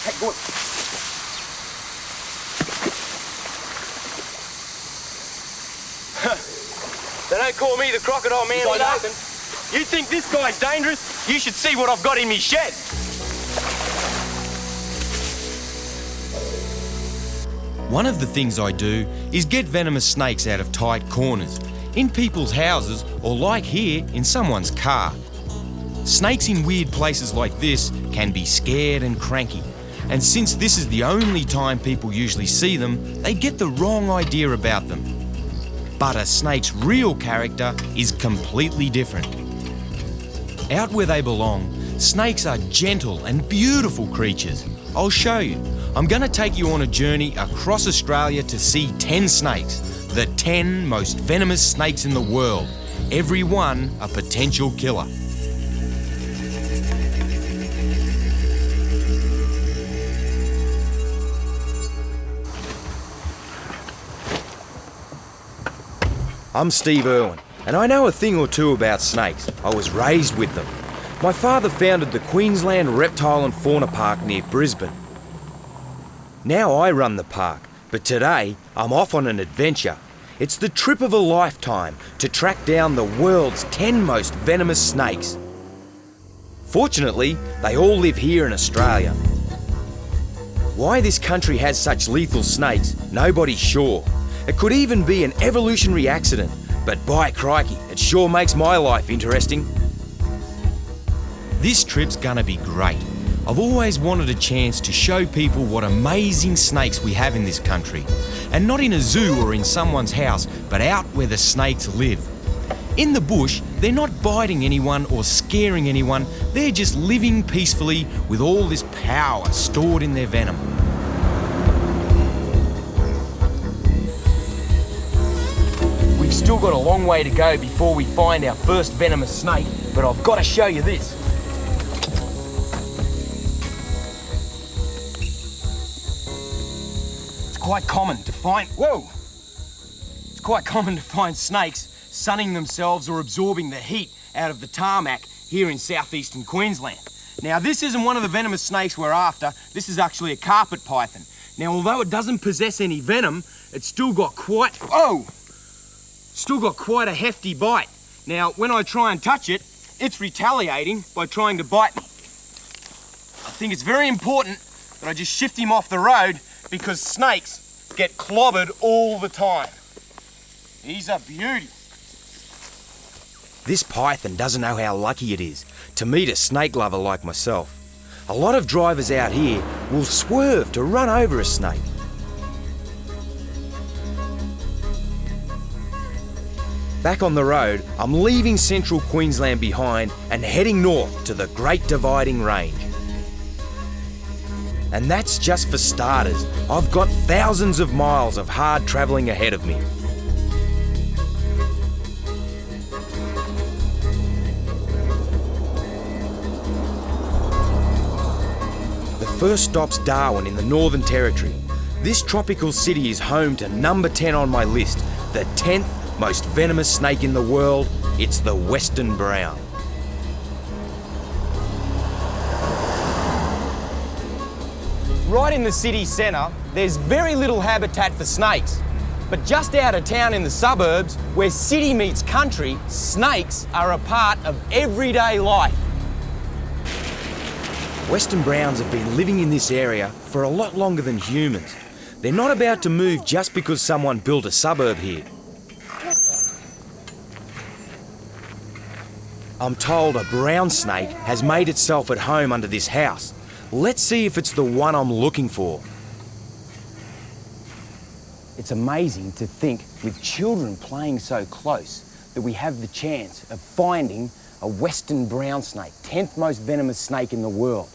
Hey, good. They don't call me the crocodile man for nothing. You think this guy's dangerous? You should see what I've got in me shed. One of the things I do is get venomous snakes out of tight corners, in people's houses, or like here, in someone's car. Snakes in weird places like this can be scared and cranky, and since this is the only time people usually see them, they get the wrong idea about them. But a snake's real character is completely different. Out where they belong, snakes are gentle and beautiful creatures. I'll show you. I'm going to take you on a journey across Australia to see 10 snakes, the 10 most venomous snakes in the world, every one a potential killer. I'm Steve Irwin, and I know a thing or two about snakes. I was raised with them. My father founded the Queensland Reptile and Fauna Park near Brisbane. Now I run the park, but today I'm off on an adventure. It's the trip of a lifetime to track down the world's 10 most venomous snakes. Fortunately, they all live here in Australia. Why this country has such lethal snakes, nobody's sure. It could even be an evolutionary accident, but by crikey, it sure makes my life interesting. This trip's gonna be great. I've always wanted a chance to show people what amazing snakes we have in this country. And not in a zoo or in someone's house, but out where the snakes live. In the bush, they're not biting anyone or scaring anyone, they're just living peacefully with all this power stored in their venom. We've still got a long way to go before we find our first venomous snake, but I've got to show you this. It's quite common to find snakes sunning themselves or absorbing the heat out of the tarmac here in southeastern Queensland. Now, this isn't one of the venomous snakes we're after. This is actually a carpet python. Now, although it doesn't possess any venom, it's still got quite a hefty bite. Now, when I try and touch it, it's retaliating by trying to bite me. I think it's very important that I just shift him off the road because snakes get clobbered all the time. He's a beauty. This python doesn't know how lucky it is to meet a snake lover like myself. A lot of drivers out here will swerve to run over a snake. Back on the road, I'm leaving central Queensland behind and heading north to the Great Dividing Range. And that's just for starters. I've got thousands of miles of hard travelling ahead of me. The first stop's Darwin in the Northern Territory. This tropical city is home to number 10 on my list, the 10th most venomous snake in the world. It's the Western brown. Right in the city centre, there's very little habitat for snakes. But just out of town in the suburbs, where city meets country, snakes are a part of everyday life. Western browns have been living in this area for a lot longer than humans. They're not about to move just because someone built a suburb here. I'm told a brown snake has made itself at home under this house. Let's see if it's the one I'm looking for. It's amazing to think, with children playing so close, that we have the chance of finding a Western brown snake, 10th most venomous snake in the world.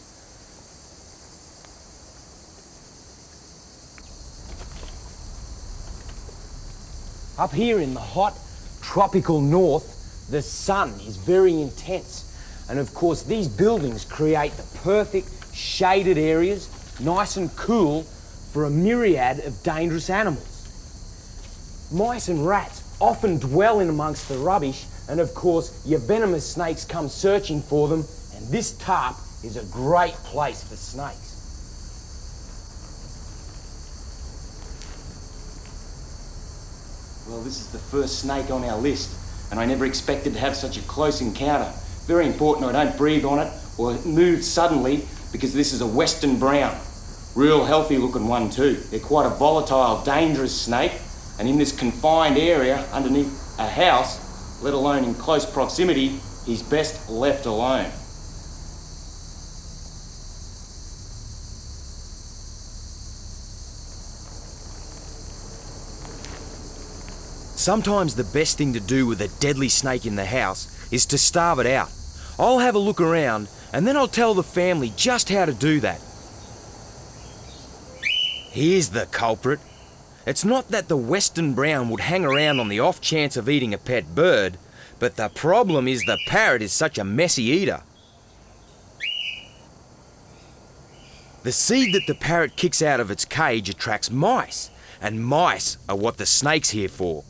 Up here in the hot, tropical north, the sun is very intense. And of course, these buildings create the perfect shaded areas, nice and cool, for a myriad of dangerous animals. Mice and rats often dwell in amongst the rubbish, and of course your venomous snakes come searching for them, and this tarp is a great place for snakes. Well, this is the first snake on our list, and I never expected to have such a close encounter. Very important I don't breathe on it or move suddenly, because this is a western brown. Real healthy looking one too. They're quite a volatile, dangerous snake, and in this confined area underneath a house, let alone in close proximity, he's best left alone. Sometimes the best thing to do with a deadly snake in the house is to starve it out. I'll have a look around and then I'll tell the family just how to do that. Here's the culprit. It's not that the western brown would hang around on the off chance of eating a pet bird, but the problem is the parrot is such a messy eater. The seed that the parrot kicks out of its cage attracts mice, and mice are what the snake's here for.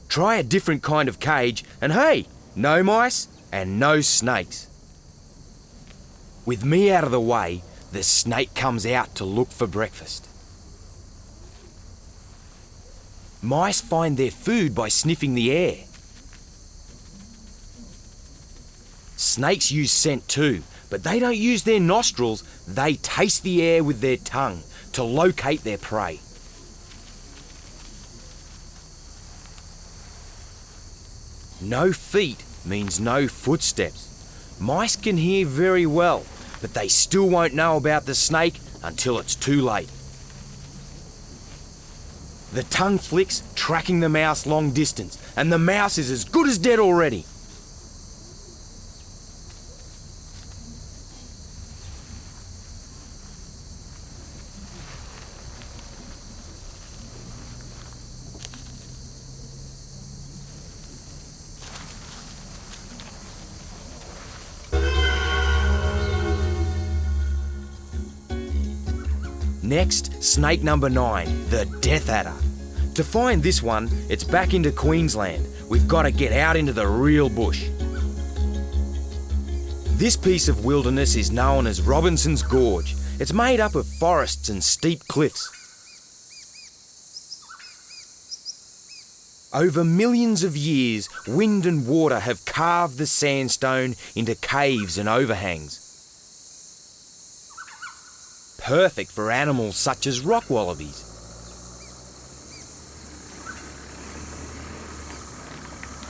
Try a different kind of cage and hey, no mice and no snakes. With me out of the way, the snake comes out to look for breakfast. Mice find their food by sniffing the air. Snakes use scent too, but they don't use their nostrils, they taste the air with their tongue to locate their prey. No feet means no footsteps. Mice can hear very well, but they still won't know about the snake until it's too late. The tongue flicks, tracking the mouse long distance, and the mouse is as good as dead already. Next, snake number 9, the death adder. To find this one, it's back into Queensland. We've got to get out into the real bush. This piece of wilderness is known as Robinson's Gorge. It's made up of forests and steep cliffs. Over millions of years, wind and water have carved the sandstone into caves and overhangs. Perfect for animals such as rock wallabies.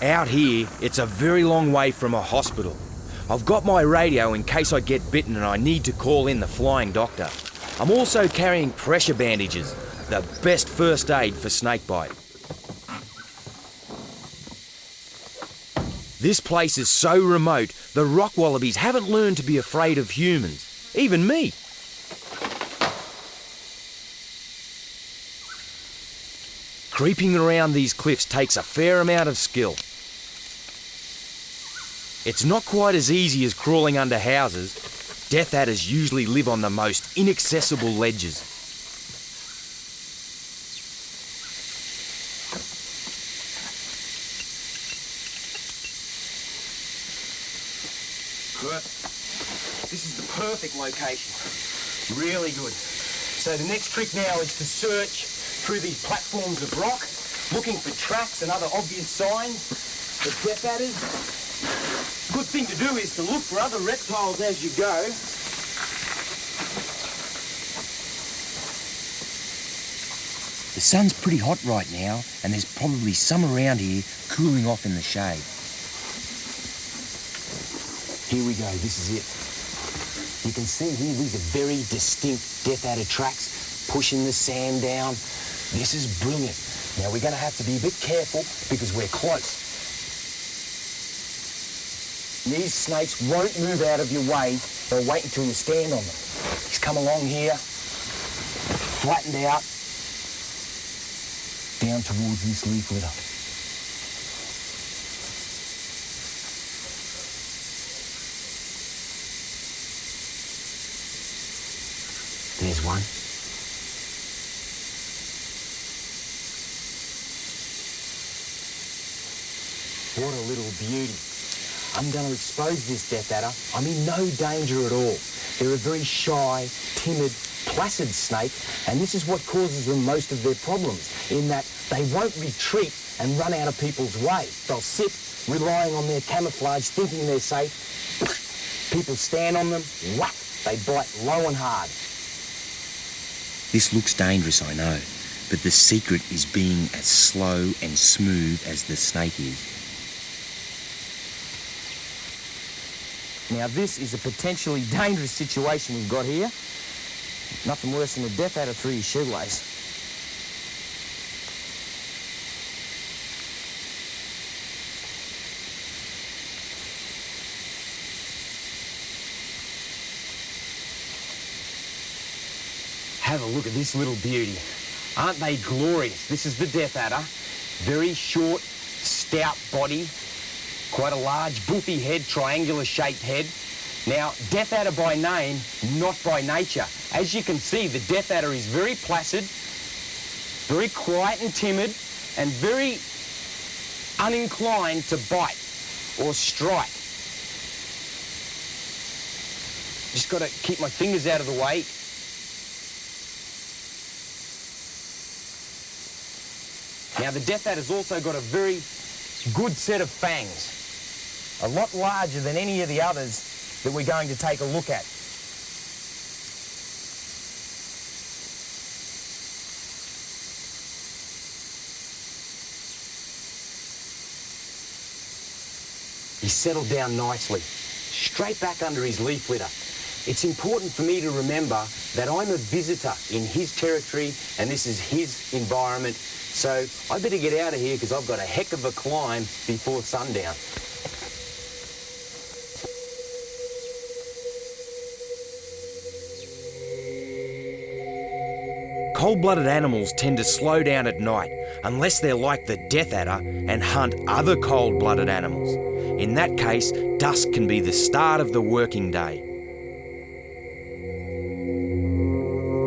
Out here, it's a very long way from a hospital. I've got my radio in case I get bitten and I need to call in the flying doctor. I'm also carrying pressure bandages, the best first aid for snakebite. This place is so remote, the rock wallabies haven't learned to be afraid of humans, even me. Creeping around these cliffs takes a fair amount of skill. It's not quite as easy as crawling under houses. Death adders usually live on the most inaccessible ledges. This is the perfect location. Really good. So the next trick now is to search through these platforms of rock, looking for tracks and other obvious signs of death adders. Good thing to do is to look for other reptiles as you go. The sun's pretty hot right now, and there's probably some around here cooling off in the shade. Here we go, this is it. You can see here, these are very distinct death adder tracks, pushing the sand down. This is brilliant. Now we're going to have to be a bit careful because we're close. These snakes won't move out of your way. They'll wait until you stand on them. He's come along here, flattened out, down towards this leaf litter. There's one. What a little beauty. I'm going to expose this death adder. I'm in no danger at all. They're a very shy, timid, placid snake, and this is what causes them most of their problems, in that they won't retreat and run out of people's way. They'll sit, relying on their camouflage, thinking they're safe. People stand on them, whack, they bite low and hard. This looks dangerous, I know, but the secret is being as slow and smooth as the snake is. Now this is a potentially dangerous situation we've got here. Nothing worse than a death adder through your shoelace. Have a look at this little beauty. Aren't they glorious? This is the death adder. Very short, stout body, quite a large, boofy head, triangular-shaped head. Now, death adder by name, not by nature. As you can see, the death adder is very placid, very quiet and timid, and very uninclined to bite or strike. Just got to keep my fingers out of the way. Now, the death adder's also got a very good set of fangs, a lot larger than any of the others that we're going to take a look at. He's settled down nicely, straight back under his leaf litter. It's important for me to remember that I'm a visitor in his territory and this is his environment, so I better get out of here because I've got a heck of a climb before sundown. Cold-blooded animals tend to slow down at night unless they're like the death adder and hunt other cold-blooded animals. In that case, dusk can be the start of the working day.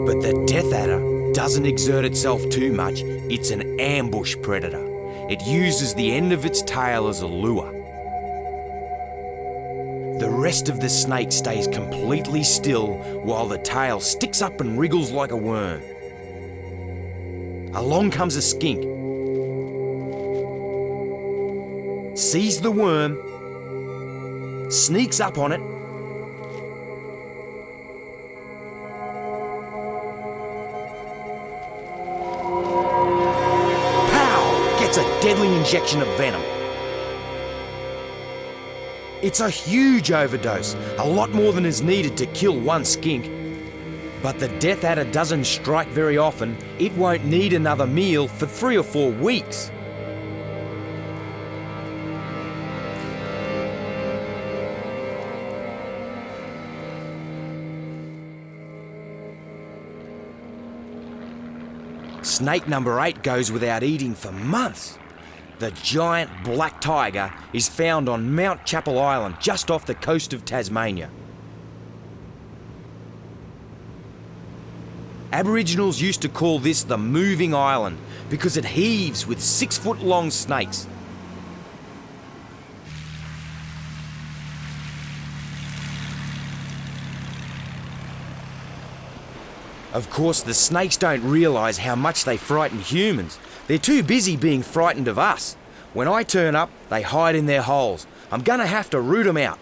But the death adder doesn't exert itself too much. It's an ambush predator. It uses the end of its tail as a lure. The rest of the snake stays completely still while the tail sticks up and wriggles like a worm. Along comes a skink, sees the worm, sneaks up on it, pow! Gets a deadly injection of venom. It's a huge overdose, a lot more than is needed to kill one skink. But the death adder doesn't strike very often. It won't need another meal for 3 or 4 weeks. Snake number 8 goes without eating for months. The giant black tiger is found on Mount Chapel Island, just off the coast of Tasmania. Aboriginals used to call this the moving island because it heaves with 6-foot-long snakes. Of course, the snakes don't realise how much they frighten humans. They're too busy being frightened of us. When I turn up, they hide in their holes. I'm gonna have to root them out.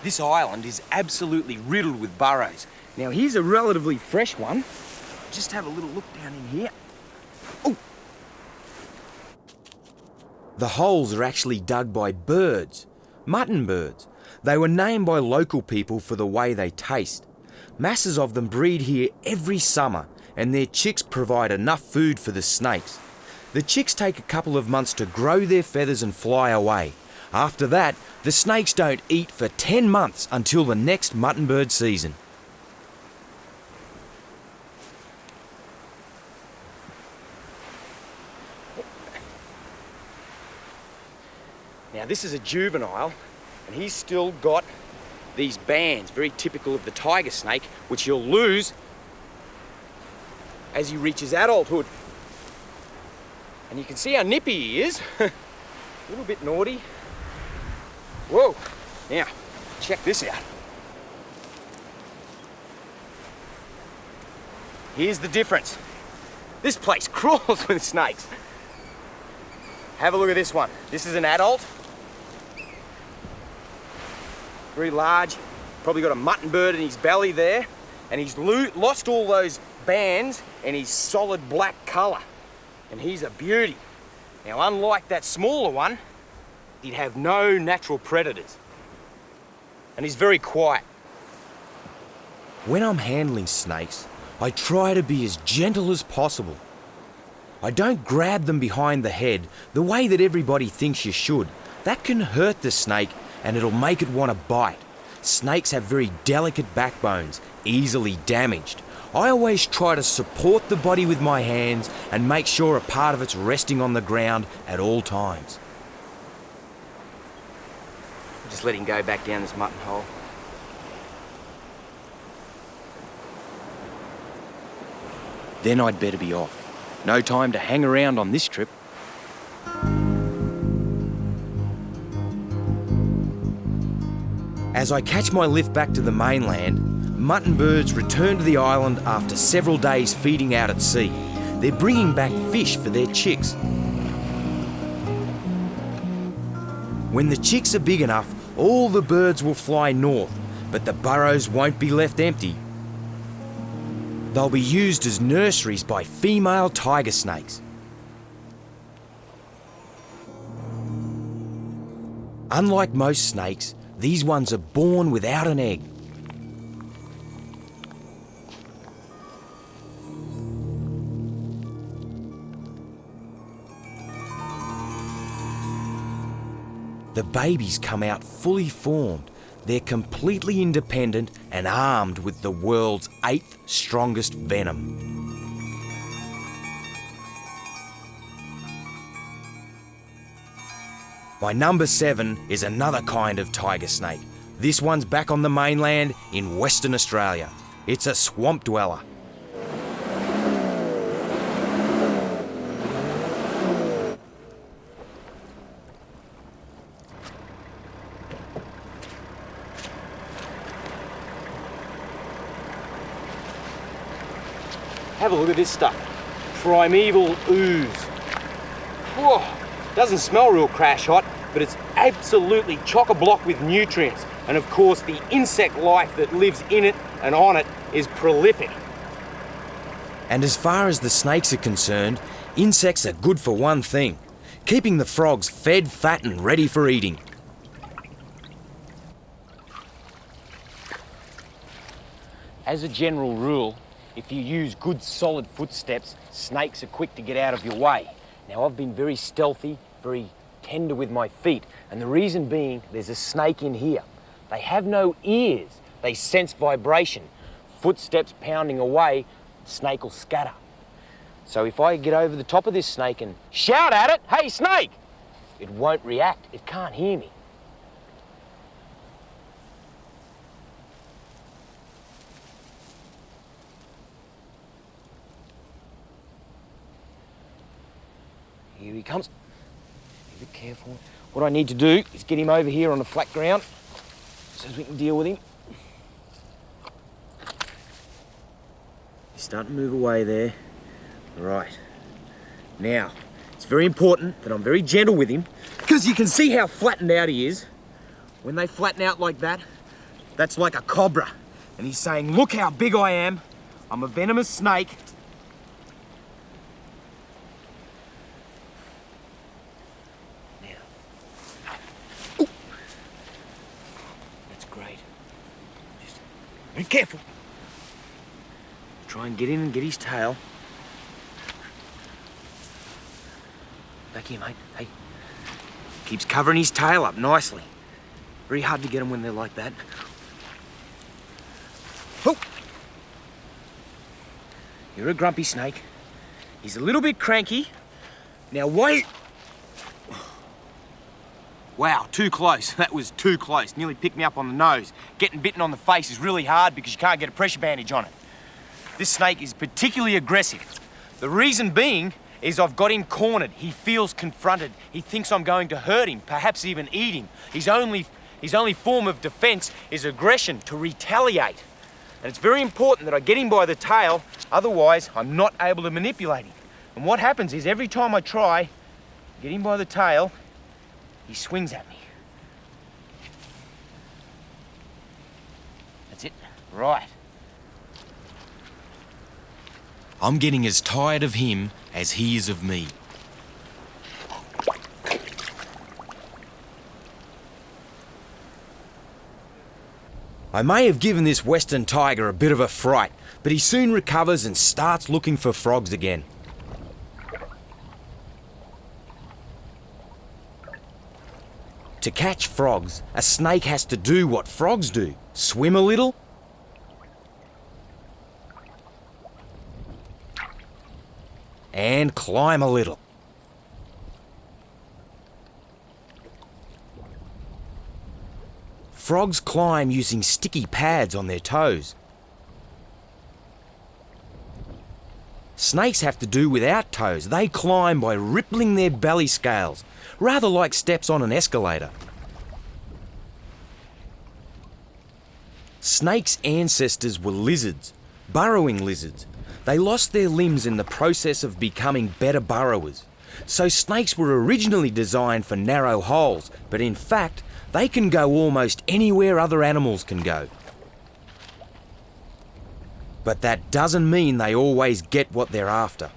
This island is absolutely riddled with burrows. Now here's a relatively fresh one. Just have a little look down in here. Oh! The holes are actually dug by birds, mutton birds. They were named by local people for the way they taste. Masses of them breed here every summer, and their chicks provide enough food for the snakes. The chicks take a couple of months to grow their feathers and fly away. After that, the snakes don't eat for 10 months until the next mutton bird season. Now this is a juvenile, and he's still got these bands, very typical of the tiger snake, which you'll lose as he reaches adulthood. And you can see how nippy he is. A little bit naughty. Whoa, now, check this out. Here's the difference. This place crawls with snakes. Have a look at this one. This is an adult. Very large. Probably got a mutton bird in his belly there. And he's lost all those bands and his solid black colour. And he's a beauty. Now, unlike that smaller one, he'd have no natural predators. And he's very quiet. When I'm handling snakes, I try to be as gentle as possible. I don't grab them behind the head the way that everybody thinks you should. That can hurt the snake and it'll make it want to bite. Snakes have very delicate backbones, easily damaged. I always try to support the body with my hands and make sure a part of it's resting on the ground at all times. Just let him go back down this mutton hole. Then I'd better be off. No time to hang around on this trip. As I catch my lift back to the mainland, mutton birds return to the island after several days feeding out at sea. They're bringing back fish for their chicks. When the chicks are big enough, all the birds will fly north, but the burrows won't be left empty. They'll be used as nurseries by female tiger snakes. Unlike most snakes, these ones are born without an egg. The babies come out fully formed. They're completely independent and armed with the world's 8th strongest venom. My number 7 is another kind of tiger snake. This one's back on the mainland in Western Australia. It's a swamp dweller. Have a look at this stuff. Primeval ooze. Whoa, doesn't smell real crash hot, but it's absolutely chock-a-block with nutrients. And of course, the insect life that lives in it and on it is prolific. And as far as the snakes are concerned, insects are good for one thing: keeping the frogs fed, fat and ready for eating. As a general rule, if you use good solid footsteps, snakes are quick to get out of your way. Now, I've been very stealthy, very tender with my feet, and the reason being there's a snake in here. They have no ears. They sense vibration. Footsteps pounding away, snake will scatter. So if I get over the top of this snake and shout at it, "Hey, snake!" it won't react. It can't hear me. Here he comes. Be a bit careful. What I need to do is get him over here on the flat ground so we can deal with him. He's starting to move away there. Right. Now, it's very important that I'm very gentle with him because you can see how flattened out he is. When they flatten out like that, that's like a cobra. And he's saying, "Look how big I am. I'm a venomous snake." Be careful. Try and get in and get his tail. Back here, mate. Hey. Keeps covering his tail up nicely. Very hard to get them when they're like that. Oh! You're a grumpy snake. He's a little bit cranky. Now wait. Wow, too close. That was too close. Nearly picked me up on the nose. Getting bitten on the face is really hard because you can't get a pressure bandage on it. This snake is particularly aggressive. The reason being is I've got him cornered. He feels confronted. He thinks I'm going to hurt him, perhaps even eat him. His only form of defense is aggression, to retaliate. And it's very important that I get him by the tail, otherwise I'm not able to manipulate him. And what happens is every time I try, get him by the tail, he swings at me. That's it. Right. I'm getting as tired of him as he is of me. I may have given this western tiger a bit of a fright, but he soon recovers and starts looking for frogs again. To catch frogs, a snake has to do what frogs do: swim a little and climb a little. Frogs climb using sticky pads on their toes. Snakes have to do without toes. They climb by rippling their belly scales, rather like steps on an escalator. Snakes' ancestors were lizards, burrowing lizards. They lost their limbs in the process of becoming better burrowers. So snakes were originally designed for narrow holes, but in fact, they can go almost anywhere other animals can go. But that doesn't mean they always get what they're after.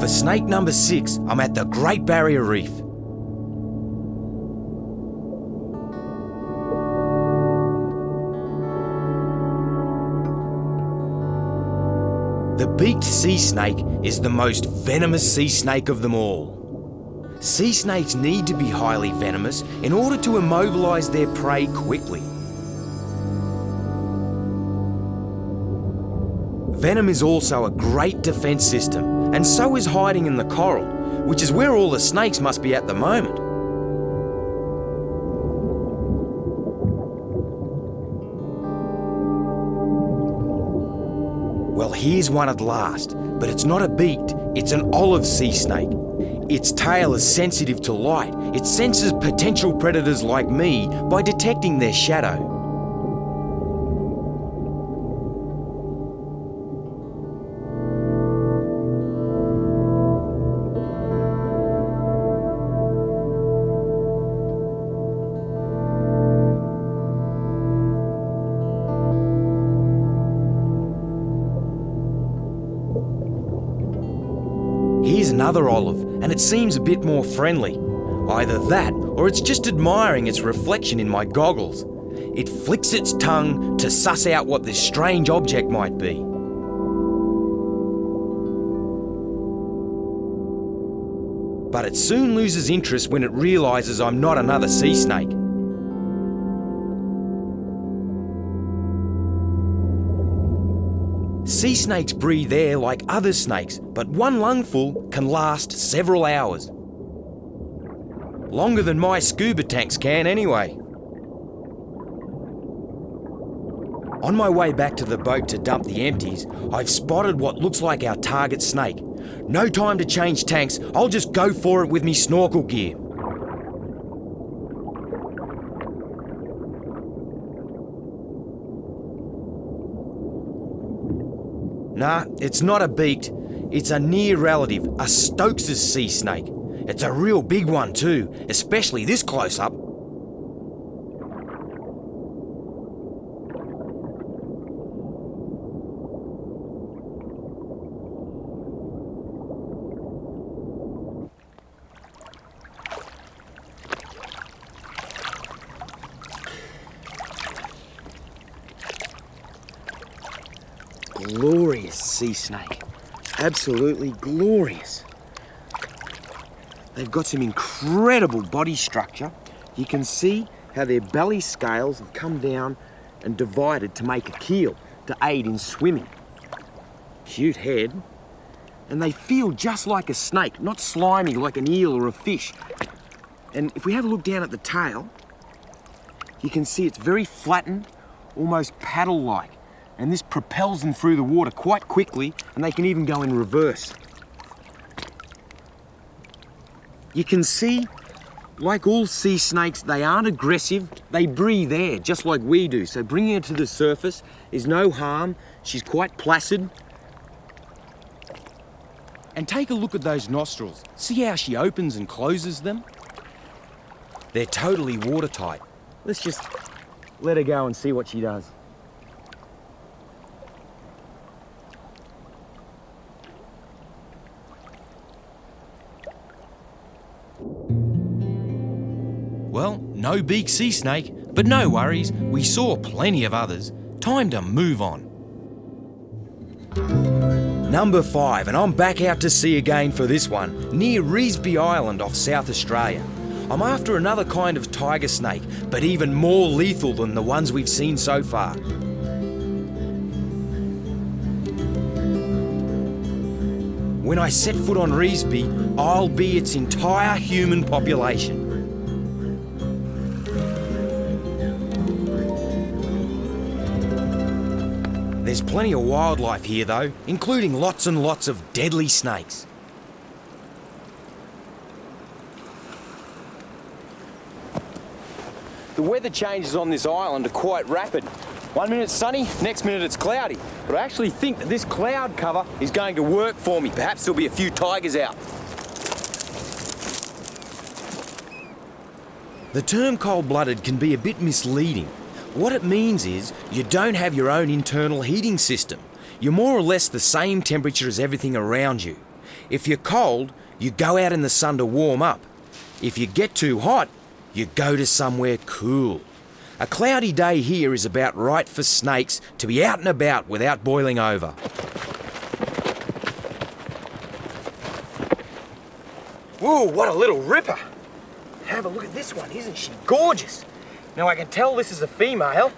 For snake number 6, I'm at the Great Barrier Reef. The beaked sea snake is the most venomous sea snake of them all. Sea snakes need to be highly venomous in order to immobilise their prey quickly. Venom is also a great defence system, and so is hiding in the coral, which is where all the snakes must be at the moment. Well, here's one at last, but it's not a beaked, it's an olive sea snake. Its tail is sensitive to light. It senses potential predators like me by detecting their shadow. Here's another olive, and it seems a bit more friendly. Either that, or it's just admiring its reflection in my goggles. It flicks its tongue to suss out what this strange object might be. But it soon loses interest when it realises I'm not another sea snake. Sea snakes breathe air like other snakes, but one lungful can last several hours. Longer than my scuba tanks can anyway. On my way back to the boat to dump the empties, I've spotted what looks like our target snake. No time to change tanks, I'll just go for it with me snorkel gear. Nah, it's not a beaked, it's a near relative, a Stokes' sea snake. It's a real big one too, especially this close up. Glorious sea snake. Absolutely glorious. They've got some incredible body structure. You can see how their belly scales have come down and divided to make a keel to aid in swimming. Cute head. and they feel just like a snake, not slimy like an eel or a fish. And if we have a look down at the tail, you can see it's very flattened, almost paddle-like. And this propels them through the water quite quickly, and they can even go in reverse. You can see, like all sea snakes, they aren't aggressive. They breathe air, just like we do. So bringing her to the surface is no harm. She's quite placid. And take a look at those nostrils. See how she opens and closes them? They're totally watertight. Let's just let her go and see what she does. Well, no big sea snake, but no worries, we saw plenty of others. Time to move on. Number 5, and I'm back out to sea again for this one, near Revesby Island off South Australia. I'm after another kind of tiger snake, but even more lethal than the ones we've seen so far. When I set foot on Revesby, I'll be its entire human population. There's plenty of wildlife here though, including lots and lots of deadly snakes. The weather changes on this island are quite rapid. 1 minute it's sunny, next minute it's cloudy. But I actually think that this cloud cover is going to work for me. Perhaps there'll be a few tigers out. The term cold-blooded can be a bit misleading. What it means is you don't have your own internal heating system. You're more or less the same temperature as everything around you. If you're cold, you go out in the sun to warm up. If you get too hot, you go to somewhere cool. A cloudy day here is about right for snakes to be out and about without boiling over. Whoa, what a little ripper. Have a look at this one, isn't she gorgeous? Now I can tell this is a female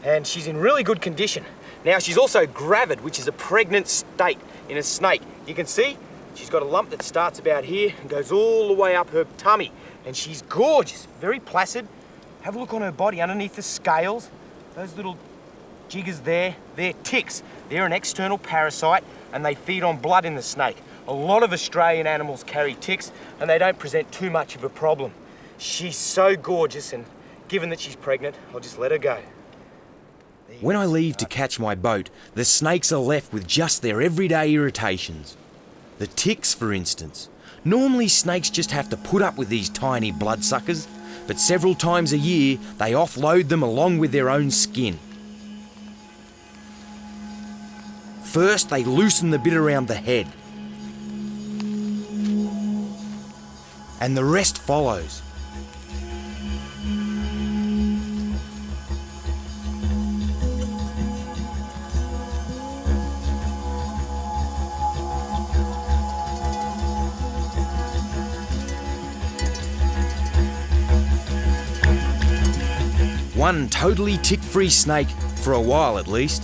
and she's in really good condition. Now she's also gravid, which is a pregnant state in a snake. You can see she's got a lump that starts about here and goes all the way up her tummy. And she's gorgeous, very placid. Have a look on her body underneath the scales. Those little jiggers there, they're ticks. They're an external parasite and they feed on blood in the snake. A lot of Australian animals carry ticks and they don't present too much of a problem. She's so gorgeous, and given that she's pregnant, I'll just let her go. When I leave to catch my boat, the snakes are left with just their everyday irritations. The ticks, for instance. Normally snakes just have to put up with these tiny bloodsuckers, but several times a year they offload them along with their own skin. First they loosen the bit around the head, and the rest follows. One totally tick-free snake, for a while at least.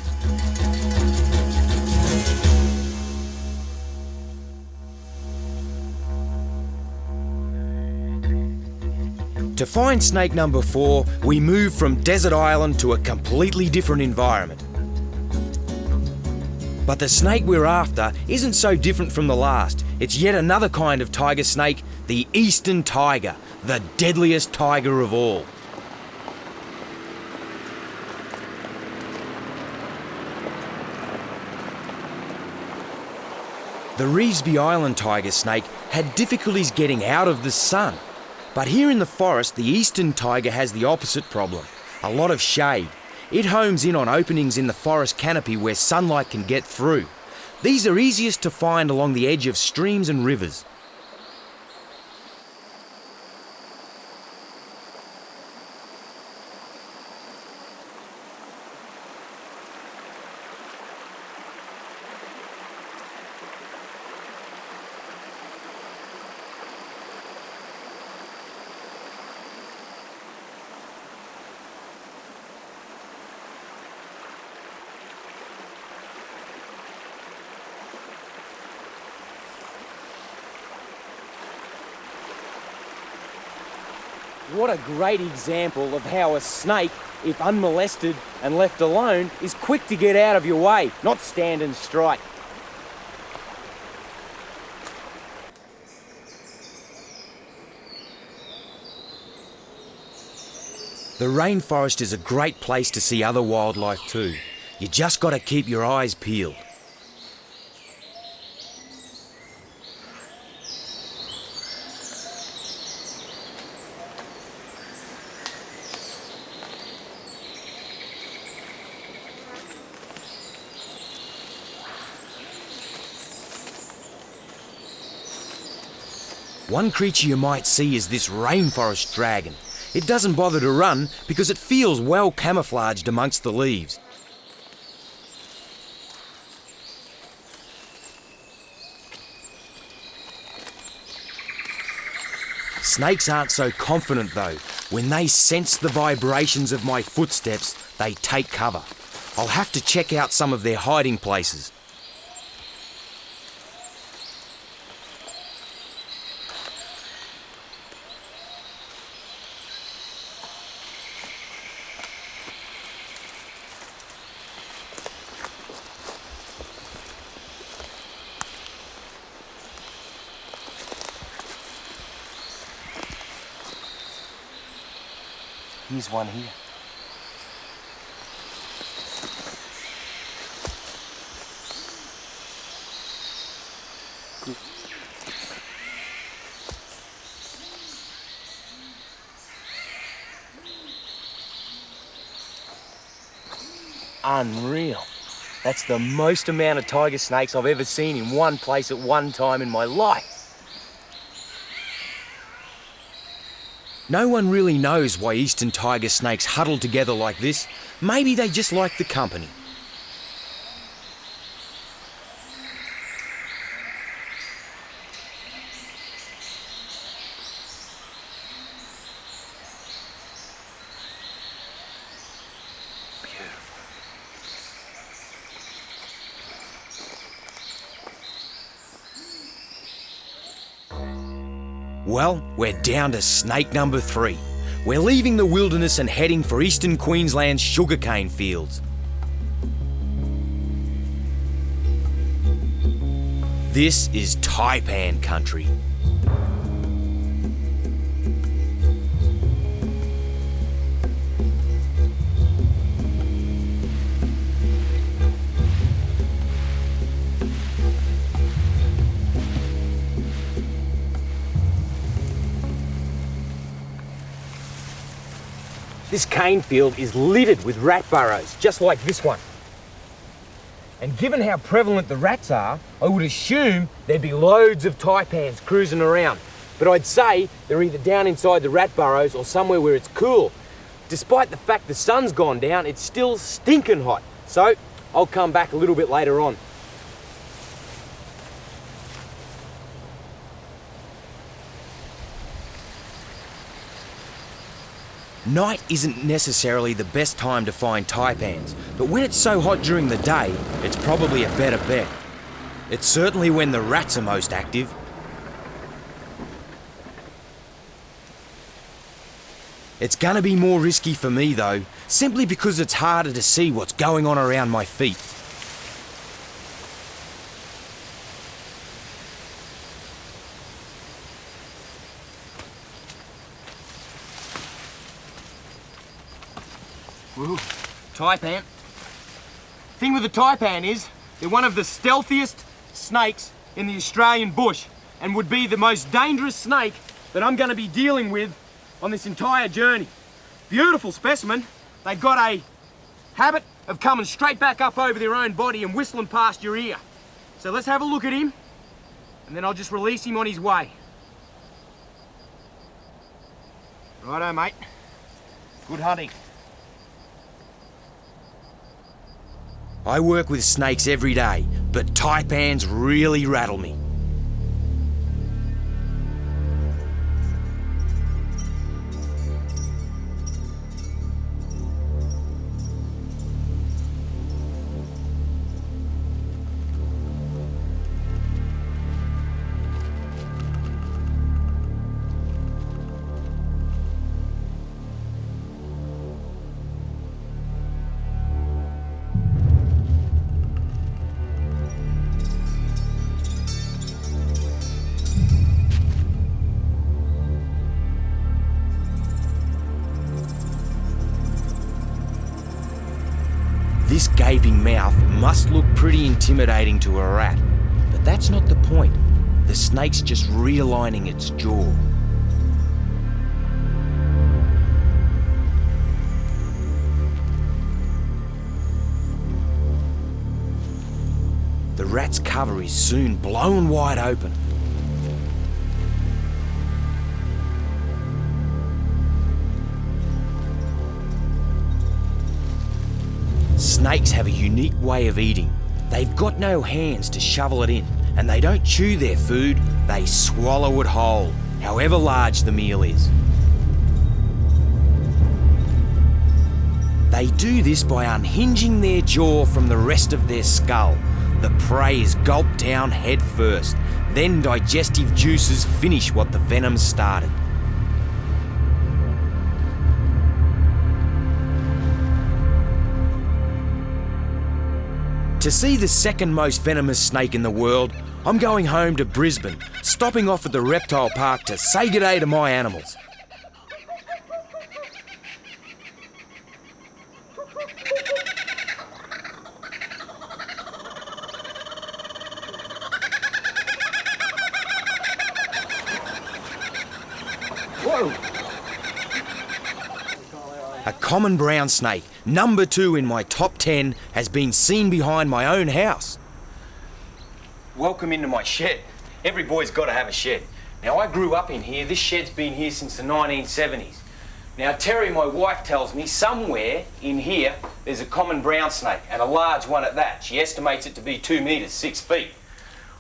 To find snake number 4, we move from Desert Island to a completely different environment. But the snake we're after isn't so different from the last. It's yet another kind of tiger snake, the eastern tiger, the deadliest tiger of all. The Revesby Island tiger snake had difficulties getting out of the sun. But here in the forest, the eastern tiger has the opposite problem, a lot of shade. It homes in on openings in the forest canopy where sunlight can get through. These are easiest to find along the edge of streams and rivers. What a great example of how a snake, if unmolested and left alone, is quick to get out of your way, not stand and strike. The rainforest is a great place to see other wildlife too. You just got to keep your eyes peeled. One creature you might see is this rainforest dragon. It doesn't bother to run because it feels well camouflaged amongst the leaves. Snakes aren't so confident though. When they sense the vibrations of my footsteps, they take cover. I'll have to check out some of their hiding places. Here's one here. Good. Unreal. That's the most amount of tiger snakes I've ever seen in one place at one time in my life. No one really knows why eastern tiger snakes huddle together like this. Maybe they just like the company. Well, we're down to snake number 3. We're leaving the wilderness and heading for eastern Queensland's sugarcane fields. This is taipan country. This cane field is littered with rat burrows, just like this one. And given how prevalent the rats are, I would assume there'd be loads of taipans cruising around. But I'd say they're either down inside the rat burrows or somewhere where it's cool. Despite the fact the sun's gone down, it's still stinking hot. So I'll come back a little bit later on. Night isn't necessarily the best time to find taipans, but when it's so hot during the day, it's probably a better bet. It's certainly when the rats are most active. It's gonna be more risky for me though, simply because it's harder to see what's going on around my feet. Ooh, taipan. Thing with the taipan is, they're one of the stealthiest snakes in the Australian bush and would be the most dangerous snake that I'm going to be dealing with on this entire journey. Beautiful specimen. They've got a habit of coming straight back up over their own body and whistling past your ear. So let's have a look at him and then I'll just release him on his way. Righto, mate. Good hunting. I work with snakes every day, but taipans really rattle me. gaping mouth must look pretty intimidating to a rat, but that's not the point. The snake's just realigning its jaw. The rat's cover is soon blown wide open. Snakes have a unique way of eating. They've got no hands to shovel it in, and they don't chew their food, they swallow it whole, however large the meal is. They do this by unhinging their jaw from the rest of their skull. The prey is gulped down head first, then digestive juices finish what the venom started. To see the second most venomous snake in the world, I'm going home to Brisbane, stopping off at the reptile park to say g'day to my animals. Whoa! A common brown snake, number 2 in my top 10, has been seen behind my own house. Welcome into my shed. Every boy's got to have a shed. Now, I grew up in here. This shed's been here since the 1970s. Now, Terry, my wife, tells me somewhere in here there's a common brown snake, and a large one at that. She estimates it to be 2 metres, 6 feet.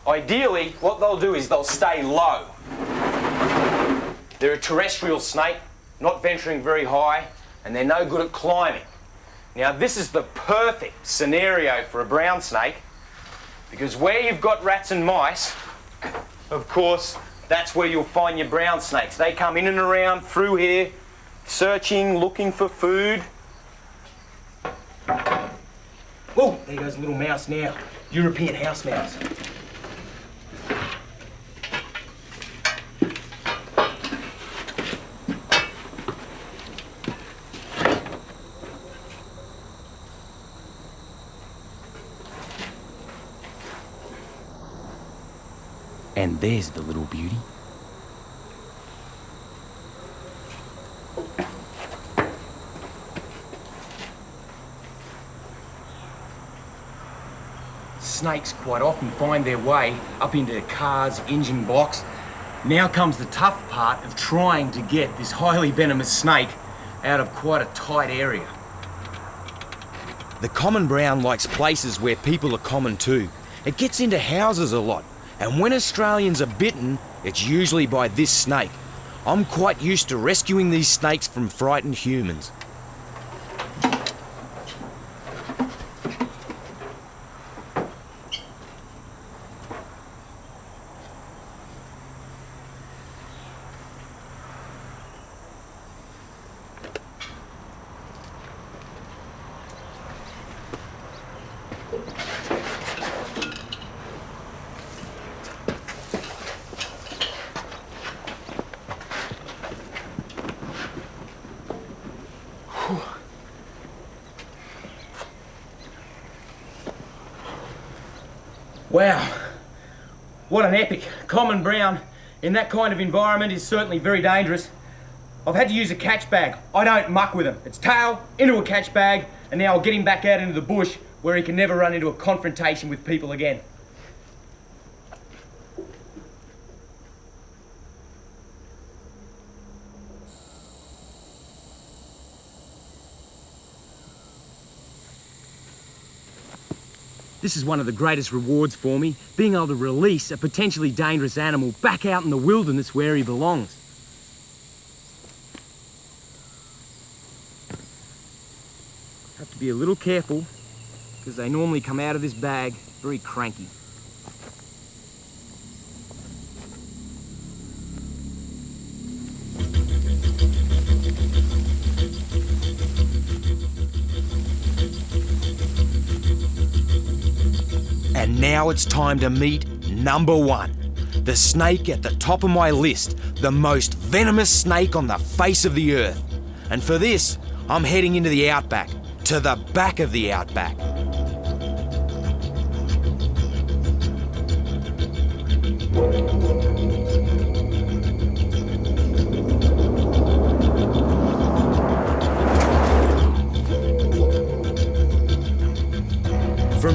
Ideally, what they'll do is they'll stay low. They're a terrestrial snake, not venturing very high, and they're no good at climbing. Now, this is the perfect scenario for a brown snake, because where you've got rats and mice, of course, that's where you'll find your brown snakes. They come in and around through here, searching, looking for food. Oh, there goes a little mouse now. European house mouse. And there's the little beauty. Snakes quite often find their way up into cars, engine blocks. Now comes the tough part of trying to get this highly venomous snake out of quite a tight area. The common brown likes places where people are common too. It gets into houses a lot. And when Australians are bitten, it's usually by this snake. I'm quite used to rescuing these snakes from frightened humans. Wow, what an epic. Common brown in that kind of environment is certainly very dangerous. I've had to use a catch bag. I don't muck with him. It's tail into a catch bag, and now I'll get him back out into the bush where he can never run into a confrontation with people again. This is one of the greatest rewards for me, being able to release a potentially dangerous animal back out in the wilderness where he belongs. Have to be a little careful, because they normally come out of this bag very cranky. And now it's time to meet number 1. The snake at the top of my list, the most venomous snake on the face of the earth. And for this, I'm heading into the outback, to the back of the outback.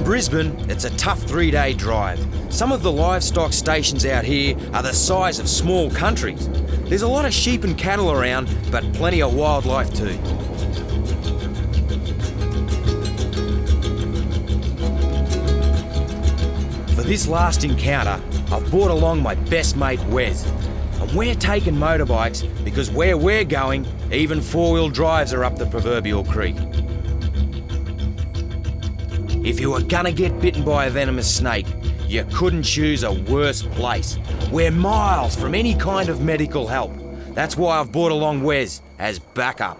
Brisbane, it's a tough 3-day drive. Some of the livestock stations out here are the size of small countries. There's a lot of sheep and cattle around, but plenty of wildlife too. For this last encounter, I've brought along my best mate Wes. And we're taking motorbikes because where we're going, even four-wheel drives are up the proverbial creek. If you were gonna get bitten by a venomous snake, you couldn't choose a worse place. We're miles from any kind of medical help. That's why I've brought along Wes as backup.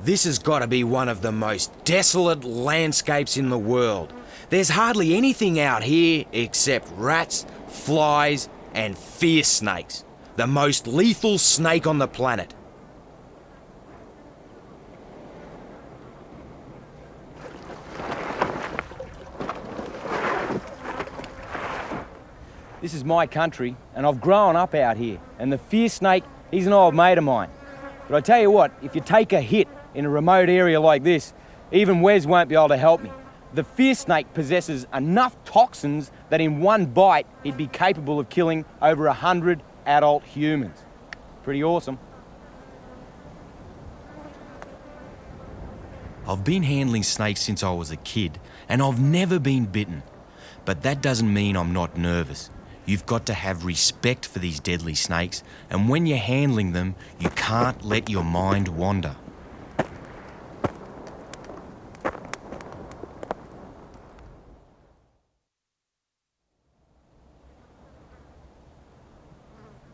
This has got to be one of the most desolate landscapes in the world. There's hardly anything out here except rats, flies, and fierce snakes. The most lethal snake on the planet. This is my country, and I've grown up out here. And the fierce snake, he's an old mate of mine. But I tell you what, if you take a hit in a remote area like this, even Wes won't be able to help me. The fierce snake possesses enough toxins that in one bite, he'd be capable of killing over 100 adult humans. Pretty awesome. I've been handling snakes since I was a kid, and I've never been bitten. But that doesn't mean I'm not nervous. You've got to have respect for these deadly snakes, and when you're handling them, you can't let your mind wander.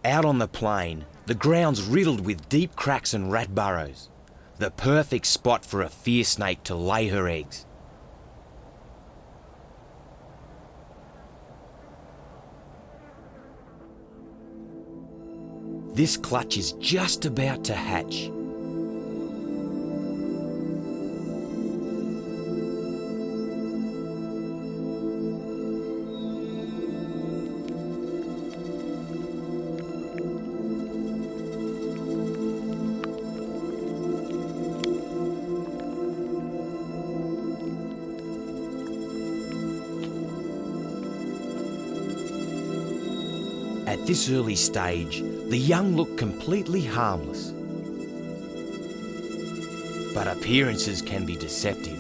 Out on the plain, the ground's riddled with deep cracks and rat burrows. The perfect spot for a fierce snake to lay her eggs. This clutch is just about to hatch. At this early stage, the young look completely harmless. But appearances can be deceptive.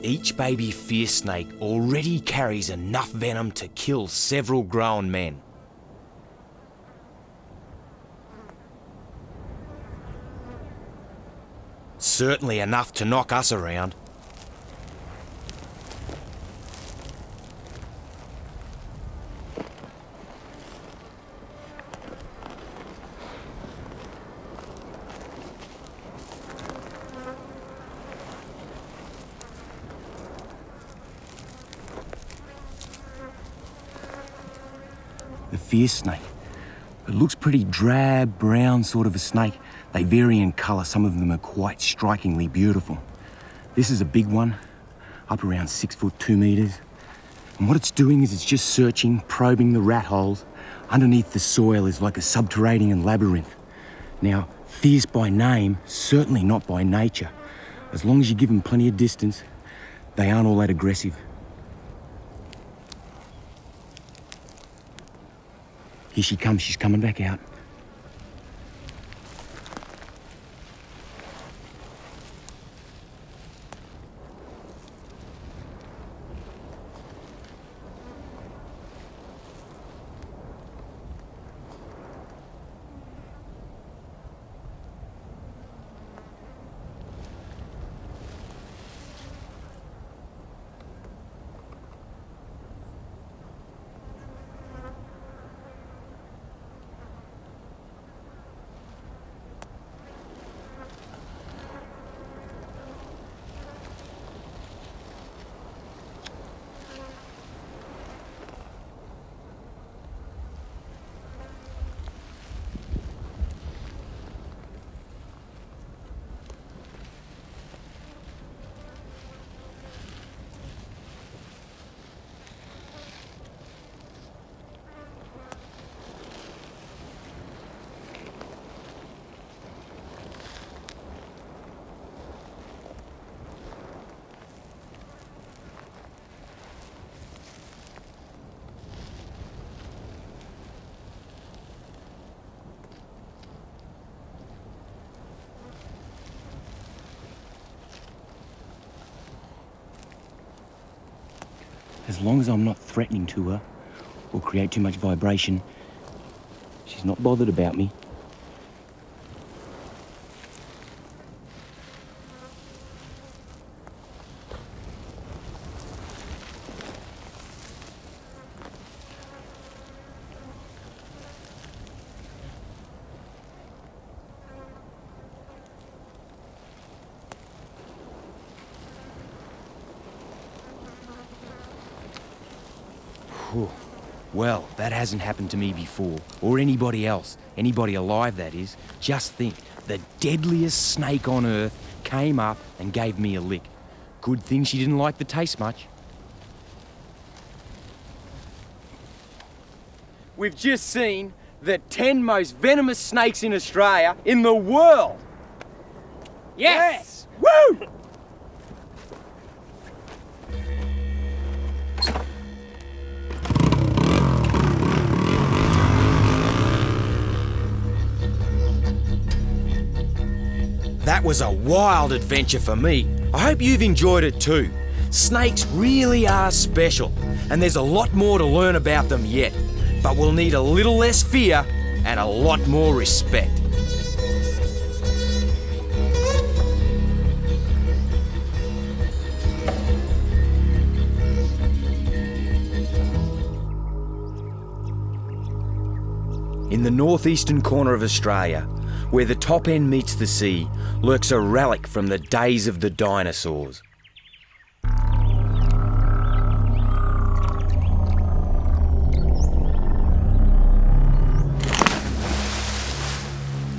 Each baby fierce snake already carries enough venom to kill several grown men. Certainly enough to knock us around. The fierce snake. It looks pretty drab, brown sort of a snake. They vary in colour. Some of them are quite strikingly beautiful. This is a big one, up around 6 foot 2 metres. And what it's doing is it's just searching, probing the rat holes. Underneath the soil is like a subterranean labyrinth. Now, fierce by name, certainly not by nature. As long as you give them plenty of distance, they aren't all that aggressive. Here she comes, she's coming back out. As long as I'm not threatening to her or create too much vibration, she's not bothered about me. Whew. Well, that hasn't happened to me before, or anybody else. Anybody alive, that is. Just think, the deadliest snake on Earth came up and gave me a lick. Good thing she didn't like the taste much. We've just seen the 10 most venomous snakes in Australia in the world. Yes! Woo! That was a wild adventure for me. I hope you've enjoyed it too. Snakes really are special, and there's a lot more to learn about them yet. But we'll need a little less fear and a lot more respect. In the northeastern corner of Australia, where the top end meets the sea, lurks a relic from the days of the dinosaurs.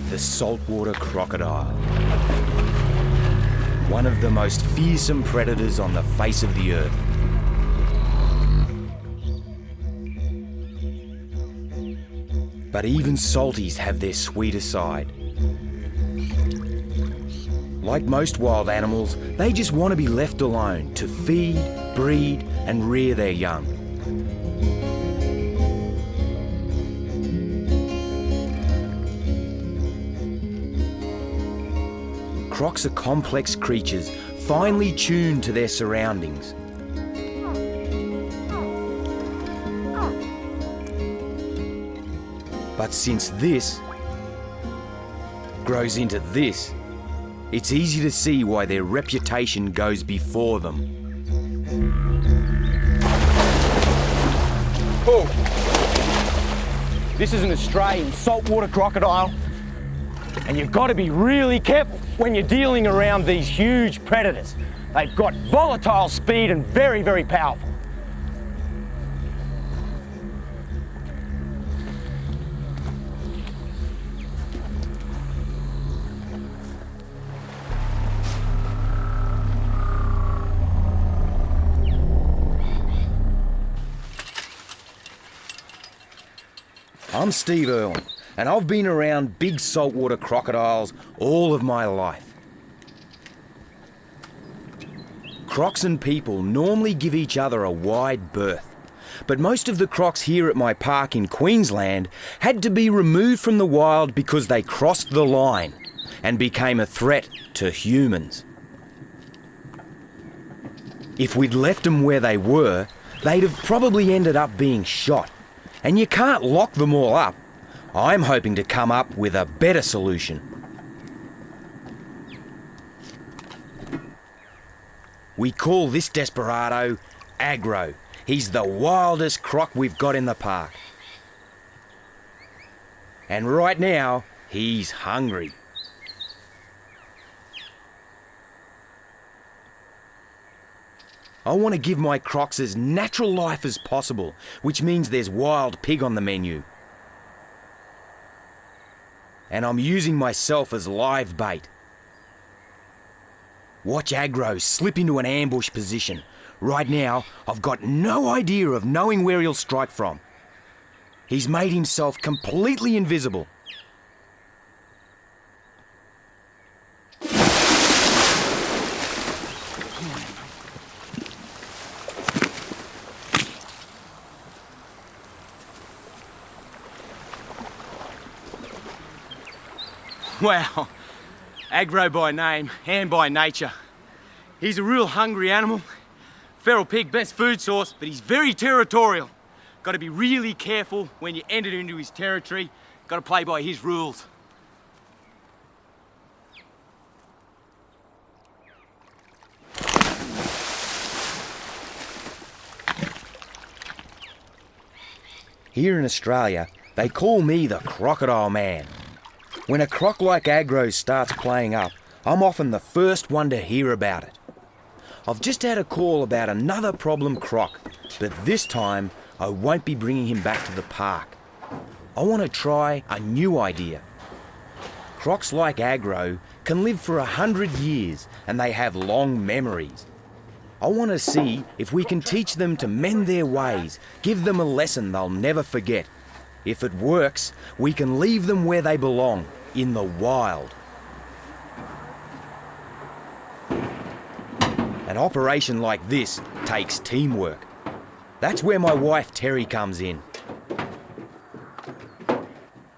The saltwater crocodile. One of the most fearsome predators on the face of the earth. But even salties have their sweeter side. Like most wild animals, they just want to be left alone to feed, breed, and rear their young. Crocs are complex creatures, finely tuned to their surroundings. But since this grows into this, it's easy to see why their reputation goes before them. Oh! This is an Australian saltwater crocodile, and you've got to be really careful when you're dealing around these huge predators. They've got volatile speed and very, very powerful. I'm Steve Irwin, and I've been around big saltwater crocodiles all of my life. Crocs and people normally give each other a wide berth, but most of the crocs here at my park in Queensland had to be removed from the wild because they crossed the line and became a threat to humans. If we'd left them where they were, they'd have probably ended up being shot, and you can't lock them all up. I'm hoping to come up with a better solution. We call this desperado Agro. He's the wildest croc we've got in the park. And right now, he's hungry. I want to give my crocs as natural life as possible, which means there's wild pig on the menu. And I'm using myself as live bait. Watch Agro slip into an ambush position. Right now, I've got no idea of knowing where he'll strike from. He's made himself completely invisible. Wow, Agro by name and by nature. He's a real hungry animal. Feral pig, best food source, but he's very territorial. Got to be really careful when you enter into his territory. Got to play by his rules. Here in Australia, they call me the Crocodile Man. When a croc like Agro starts playing up, I'm often the first one to hear about it. I've just had a call about another problem croc, but this time I won't be bringing him back to the park. I want to try a new idea. Crocs like Agro can live for 100 years and they have long memories. I want to see if we can teach them to mend their ways, give them a lesson they'll never forget. If it works, we can leave them where they belong, in the wild. An operation like this takes teamwork. That's where my wife Terry comes in.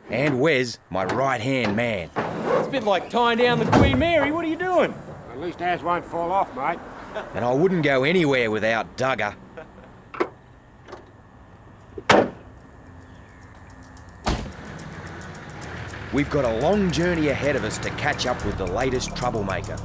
And Wes, my right-hand man. It's a bit like tying down the Queen Mary. What are you doing? At least ours won't fall off, mate. And I wouldn't go anywhere without Duggar. We've got a long journey ahead of us to catch up with the latest troublemaker.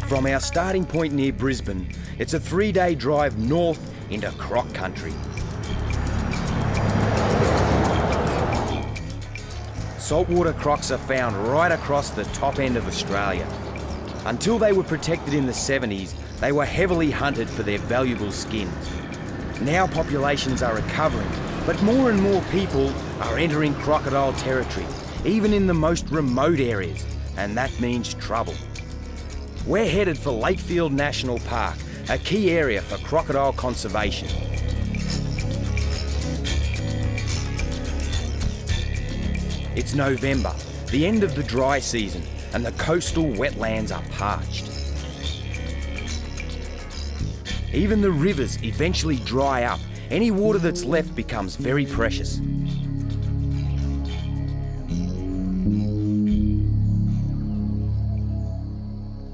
From our starting point near Brisbane, it's a 3-day drive north into croc country. Saltwater crocs are found right across the top end of Australia. Until they were protected in the 70s, they were heavily hunted for their valuable skins. Now populations are recovering, but more and more people are entering crocodile territory, even in the most remote areas, and that means trouble. We're headed for Lakefield National Park, a key area for crocodile conservation. It's November, the end of the dry season, and the coastal wetlands are parched. Even the rivers eventually dry up. Any water that's left becomes very precious.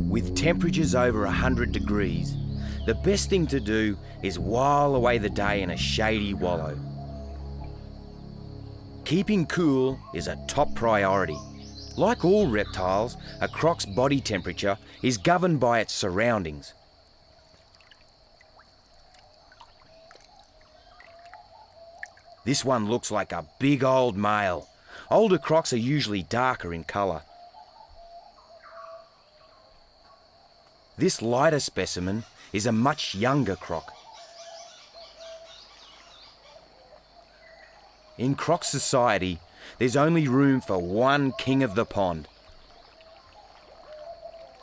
With temperatures over 100 degrees, the best thing to do is while away the day in a shady wallow. Keeping cool is a top priority. Like all reptiles, a croc's body temperature is governed by its surroundings. This one looks like a big old male. Older crocs are usually darker in colour. This lighter specimen is a much younger croc. In croc society, there's only room for one king of the pond.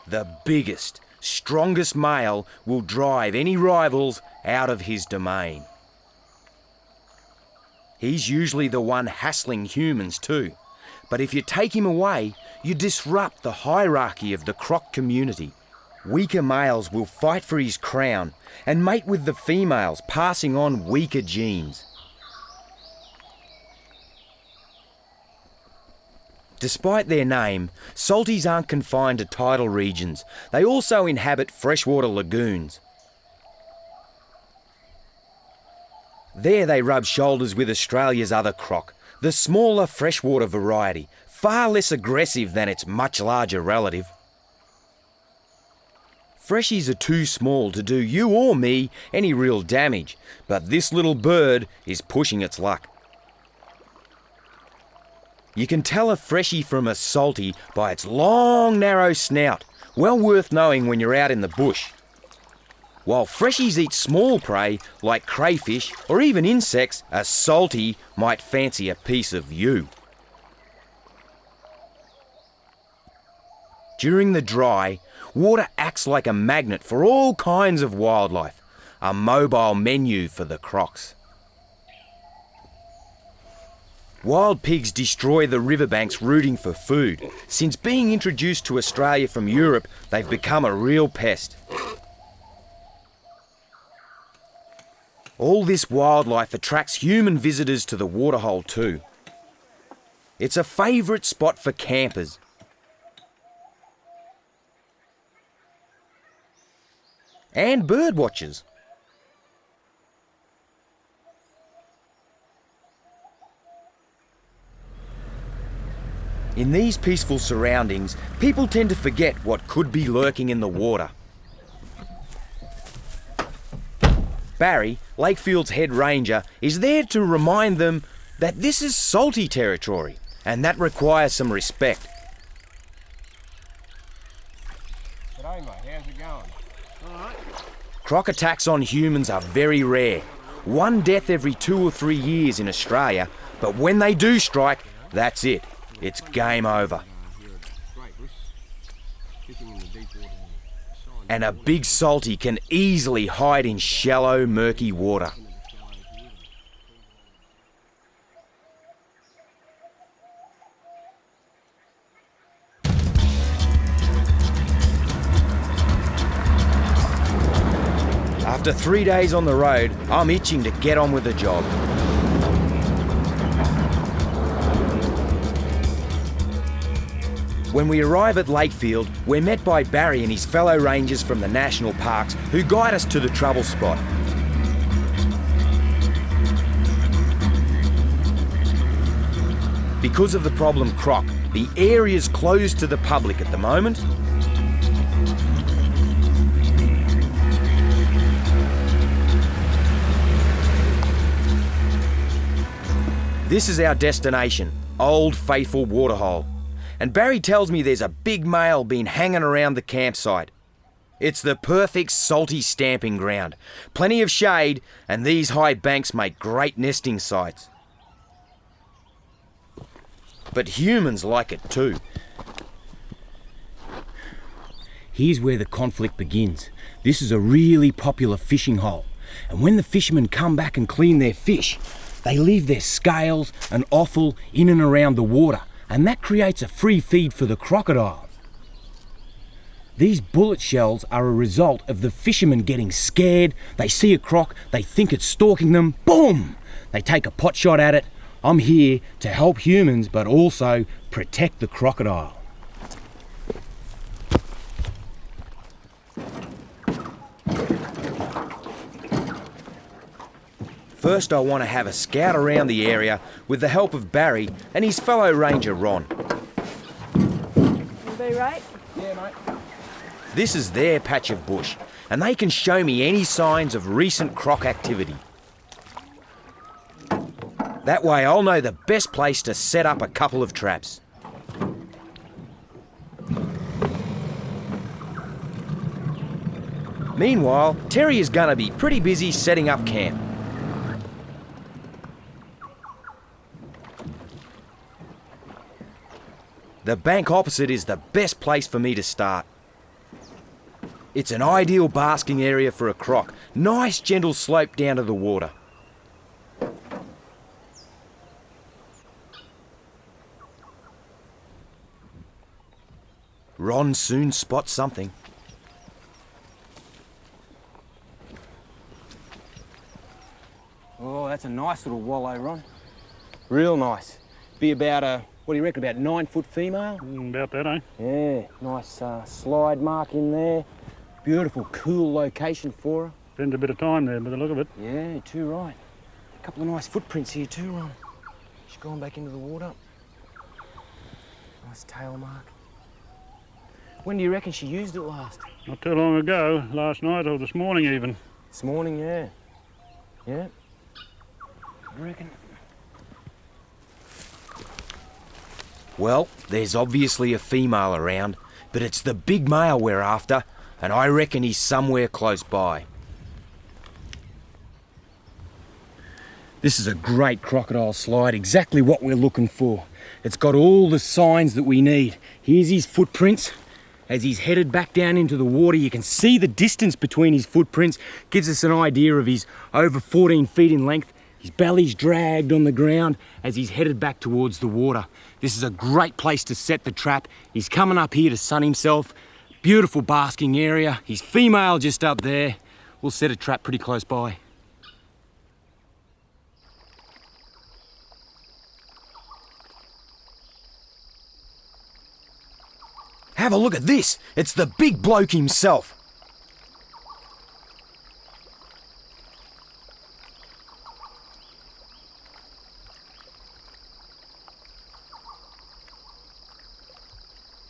The biggest, strongest male will drive any rivals out of his domain. He's usually the one hassling humans too, but if you take him away, you disrupt the hierarchy of the croc community. Weaker males will fight for his crown and mate with the females, passing on weaker genes. Despite their name, salties aren't confined to tidal regions. They also inhabit freshwater lagoons. There they rub shoulders with Australia's other croc, the smaller freshwater variety, far less aggressive than its much larger relative. Freshies are too small to do you or me any real damage, but this little bird is pushing its luck. You can tell a freshie from a salty by its long, narrow snout, well worth knowing when you're out in the bush. While freshies eat small prey like crayfish or even insects, a salty might fancy a piece of you. During the dry, water acts like a magnet for all kinds of wildlife, a mobile menu for the crocs. Wild pigs destroy the riverbanks rooting for food. Since being introduced to Australia from Europe, they've become a real pest. All this wildlife attracts human visitors to the waterhole too. It's a favourite spot for campers. And bird watchers. In these peaceful surroundings, people tend to forget what could be lurking in the water. Barry, Lakefield's head ranger, is there to remind them that this is salty territory, and that requires some respect. G'day, mate. How's it going? All right. Croc attacks on humans are very rare. One death every 2 or 3 years in Australia, but when they do strike, that's it. It's game over. And a big salty can easily hide in shallow, murky water. After 3 days on the road, I'm itching to get on with the job. When we arrive at Lakefield, we're met by Barry and his fellow rangers from the national parks who guide us to the trouble spot. Because of the problem croc, the area's closed to the public at the moment. This is our destination, Old Faithful Waterhole. And Barry tells me there's a big male been hanging around the campsite. It's the perfect salty stamping ground. Plenty of shade, and these high banks make great nesting sites. But humans like it too. Here's where the conflict begins. This is a really popular fishing hole. And when the fishermen come back and clean their fish, they leave their scales and offal in and around the water. And that creates a free feed for the crocodiles. These bullet shells are a result of the fishermen getting scared. They see a croc, they think it's stalking them, boom! They take a pot shot at it. I'm here to help humans, but also protect the crocodile. First, I want to have a scout around the area with the help of Barry and his fellow ranger, Ron. Everybody right? Yeah, mate. This is their patch of bush, and they can show me any signs of recent croc activity. That way I'll know the best place to set up a couple of traps. Meanwhile, Terry is going to be pretty busy setting up camp. The bank opposite is the best place for me to start. It's an ideal basking area for a croc. Nice gentle slope down to the water. Ron soon spots something. Oh, that's a nice little wallow, Ron. Real nice. Be about what do you reckon, about 9 foot female? About that, eh? Yeah, nice slide mark in there. Beautiful, cool location for her. Spends a bit of time there by the look of it. Yeah, too right. A couple of nice footprints here too, Ron. She's gone back into the water. Nice tail mark. When do you reckon she used it last? Not too long ago, last night or this morning even. This morning, yeah. Yeah. I reckon. Well, there's obviously a female around, but it's the big male we're after, and I reckon he's somewhere close by. This is a great crocodile slide, exactly what we're looking for. It's got all the signs that we need. Here's his footprints. As he's headed back down into the water, you can see the distance between his footprints. Gives us an idea of he's over 14 feet in length. His belly's dragged on the ground as he's headed back towards the water. This is a great place to set the trap. He's coming up here to sun himself. Beautiful basking area. He's female just up there. We'll set a trap pretty close by. Have a look at this. It's the big bloke himself.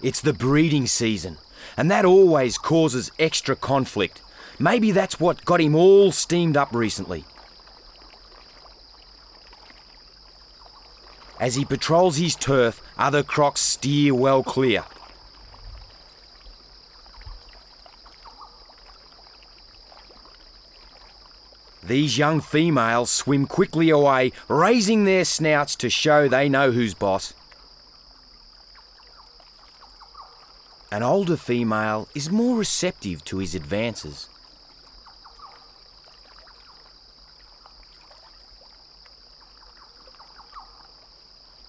It's the breeding season, and that always causes extra conflict. Maybe that's what got him all steamed up recently. As he patrols his turf, other crocs steer well clear. These young females swim quickly away, raising their snouts to show they know who's boss. An older female is more receptive to his advances.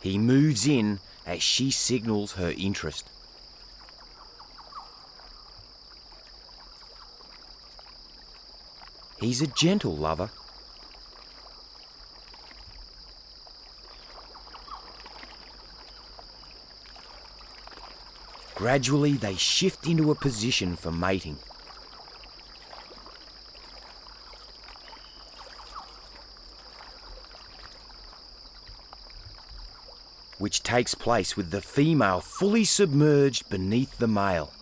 He moves in as she signals her interest. He's a gentle lover. Gradually, they shift into a position for mating. Which takes place with the female fully submerged beneath the male.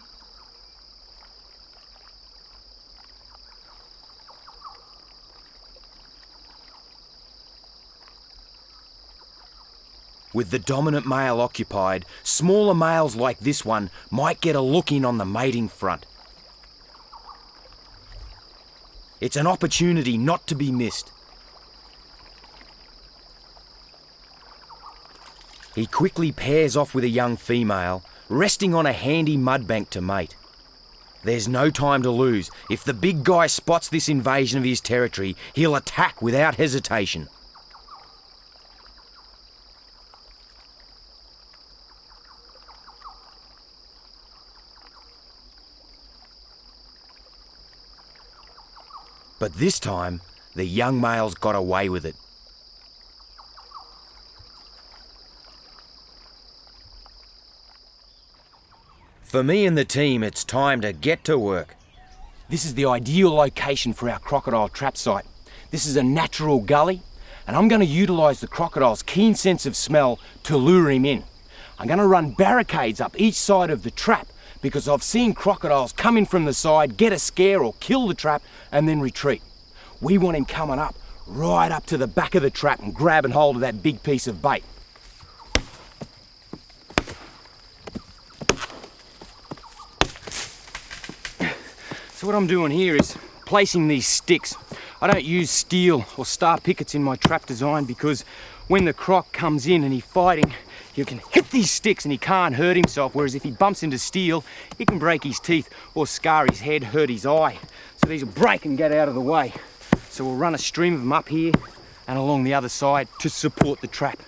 With the dominant male occupied, smaller males like this one might get a look in on the mating front. It's an opportunity not to be missed. He quickly pairs off with a young female, resting on a handy mud bank to mate. There's no time to lose. If the big guy spots this invasion of his territory, he'll attack without hesitation. But this time, the young male's got away with it. For me and the team, it's time to get to work. This is the ideal location for our crocodile trap site. This is a natural gully, and I'm going to utilise the crocodile's keen sense of smell to lure him in. I'm going to run barricades up each side of the trap because I've seen crocodiles come in from the side, get a scare or kill the trap, and then retreat. We want him coming up, right up to the back of the trap and grabbing hold of that big piece of bait. So what I'm doing here is placing these sticks. I don't use steel or star pickets in my trap design because when the croc comes in and he's fighting, You can hit these sticks and he can't hurt himself, whereas if he bumps into steel, he can break his teeth or scar his head, hurt his eye. So these will break and get out of the way. So we'll run a stream of them up here and along the other side to support the trap.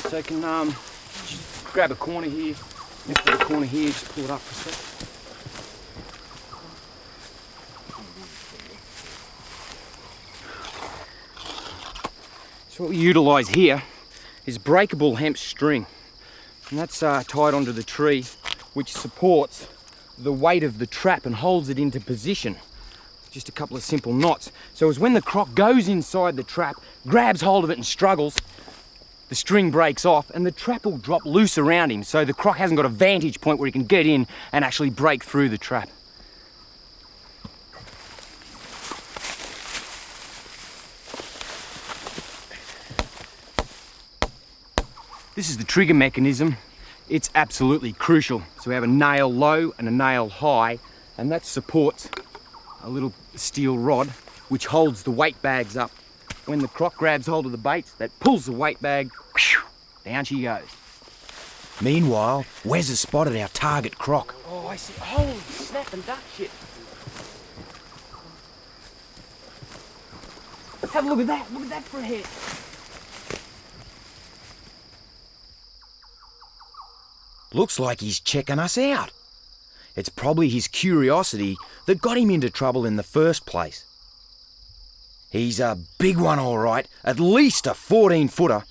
So you can just grab a corner here, lift the corner here, just pull it up for a sec. So what we utilise here is breakable hemp string, and that's tied onto the tree, which supports the weight of the trap and holds it into position. Just a couple of simple knots. So as when the croc goes inside the trap, grabs hold of it and struggles, the string breaks off and the trap will drop loose around him, so the croc hasn't got a vantage point where he can get in and actually break through the trap. This is the trigger mechanism. It's absolutely crucial. So we have a nail low and a nail high, and that supports a little steel rod which holds the weight bags up. When the croc grabs hold of the baits, that pulls the weight bag, down she goes. Meanwhile, Wes has spotted our target croc. Oh, I see. Holy snap and duck shit. Have a look at that. Look at that for a head. Looks like he's checking us out. It's probably his curiosity that got him into trouble in the first place. He's a big one, all right, at least a 14-footer.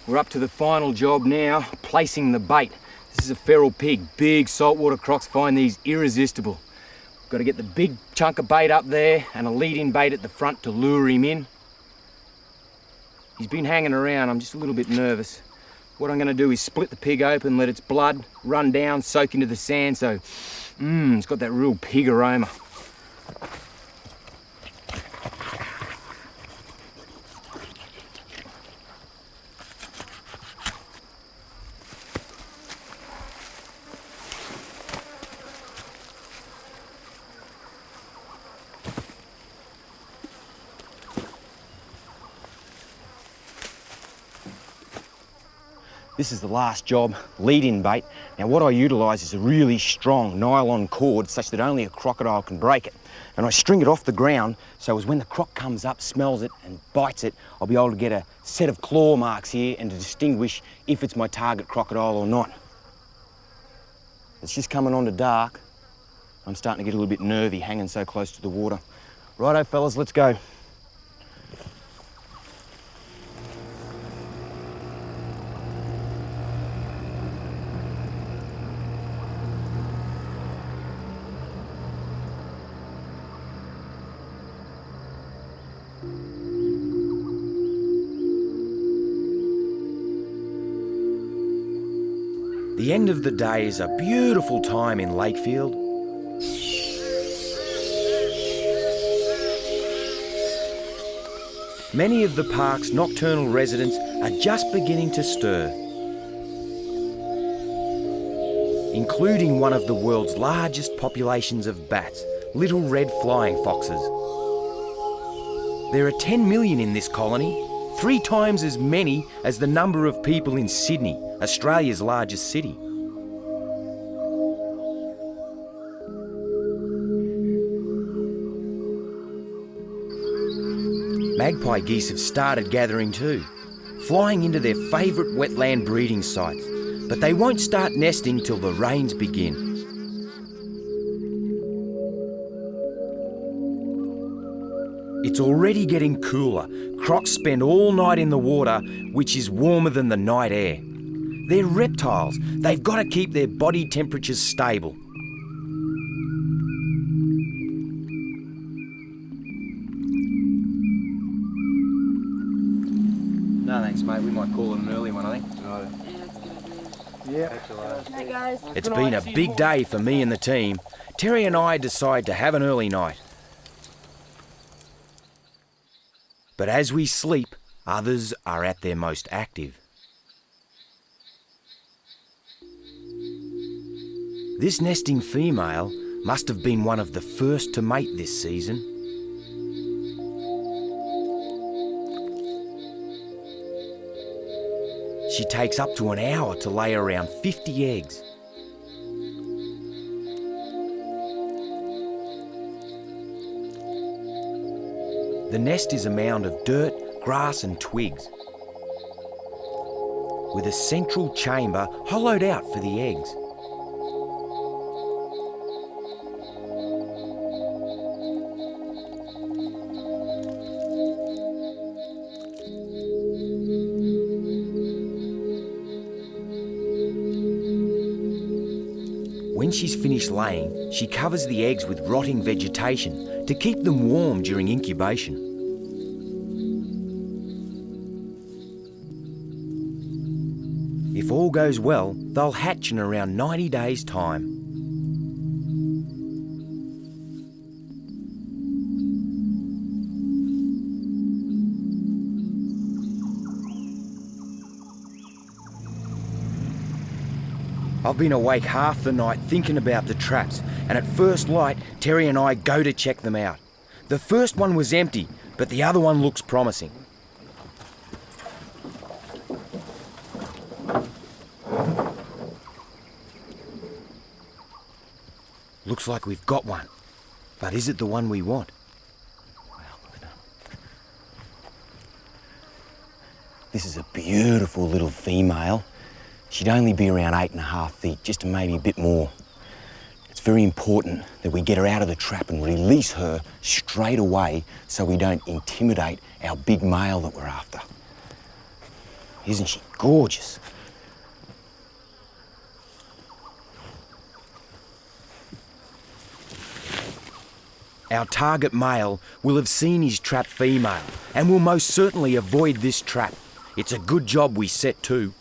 We're up to the final job now, placing the bait. This is a feral pig. Big saltwater crocs find these irresistible. Got to get the big chunk of bait up there and a lead-in bait at the front to lure him in. He's been hanging around. I'm just a little bit nervous. What I'm going to do is split the pig open, let its blood run down, soak into the sand, so it's got that real pig aroma. This is the last job, lead-in bait. Now what I utilise is a really strong nylon cord such that only a crocodile can break it. And I string it off the ground so as when the croc comes up, smells it and bites it, I'll be able to get a set of claw marks here and to distinguish if it's my target crocodile or not. It's just coming on to dark. I'm starting to get a little bit nervy hanging so close to the water. Righto fellas, let's go. The end of the day is a beautiful time in Lakefield. Many of the park's nocturnal residents are just beginning to stir, including one of the world's largest populations of bats, little red flying foxes. There are 10 million in this colony, 3 times as many as the number of people in Sydney, Australia's largest city. Magpie geese have started gathering too, flying into their favourite wetland breeding sites, but they won't start nesting till the rains begin. It's already getting cooler. Crocs spend all night in the water, which is warmer than the night air. They're reptiles. They've got to keep their body temperatures stable. No thanks mate, we might call it an early one I think. Hey guys. It's been a big day for me and the team. Terry and I decide to have an early night. But as we sleep, Others are at their most active. This nesting female must have been one of the first to mate this season. She takes up to an hour to lay around 50 eggs. The nest is a mound of dirt, grass and twigs, with a central chamber hollowed out for the eggs. When she's finished laying, she covers the eggs with rotting vegetation to keep them warm during incubation. If all goes well, they'll hatch in around 90 days' time. I've been awake half the night thinking about the traps, and at first light, Terry and I go to check them out. The first one was empty, but the other one looks promising. Looks like we've got one, but is it the one we want? Wow, look at that. This is a beautiful little female. She'd only be around 8.5 feet, just maybe a bit more. It's very important that we get her out of the trap and release her straight away so we don't intimidate our big male that we're after. Isn't she gorgeous? Our target male will have seen his trapped female and will most certainly avoid this trap. It's a good job we set too.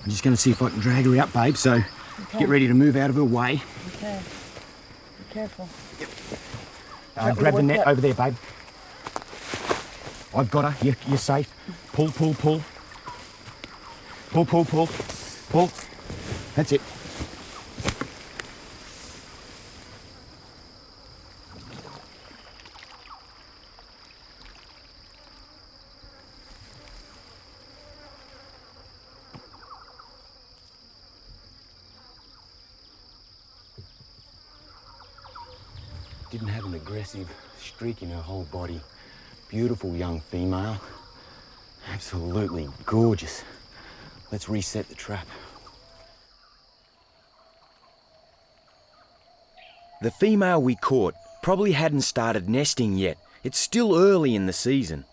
I'm just going to see if I can drag her out, babe, so get ready to move out of her way. Okay. Be careful. Grab the net over there, babe. I've got her. You're safe. Pull, pull, pull. Pull, pull, pull. Pull. That's it. Didn't have an aggressive streak in her whole body. Beautiful young female. Absolutely gorgeous. Let's reset the trap. The female we caught probably hadn't started nesting yet. It's still early in the season.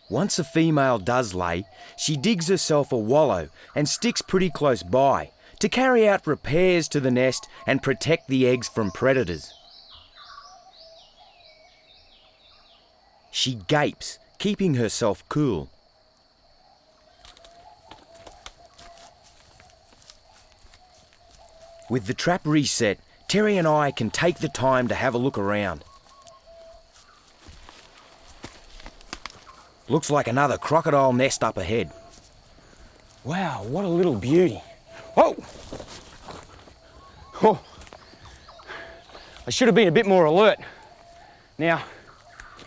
Once a female does lay, she digs herself a wallow and sticks pretty close by to carry out repairs to the nest and protect the eggs from predators. She gapes, keeping herself cool. With the trap reset, Terry and I can take the time to have a look around. Looks like another crocodile nest up ahead. Wow, what a little beauty. Whoa! Oh. I should have been a bit more alert. Now,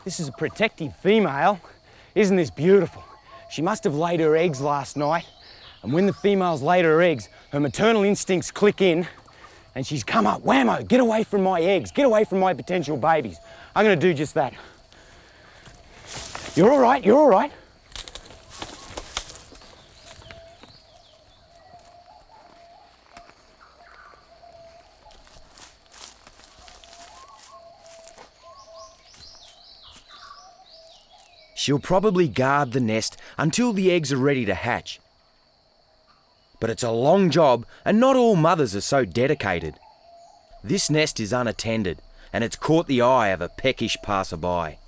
this is a protective female. Isn't this beautiful? She must have laid her eggs last night, and when the female's laid her eggs, her maternal instincts click in, and she's come up, whammo, get away from my eggs, get away from my potential babies. I'm gonna do just that. You're all right, you're all right. She'll probably guard the nest until the eggs are ready to hatch. But it's a long job, and not all mothers are so dedicated. This nest is unattended, and it's caught the eye of a peckish passerby.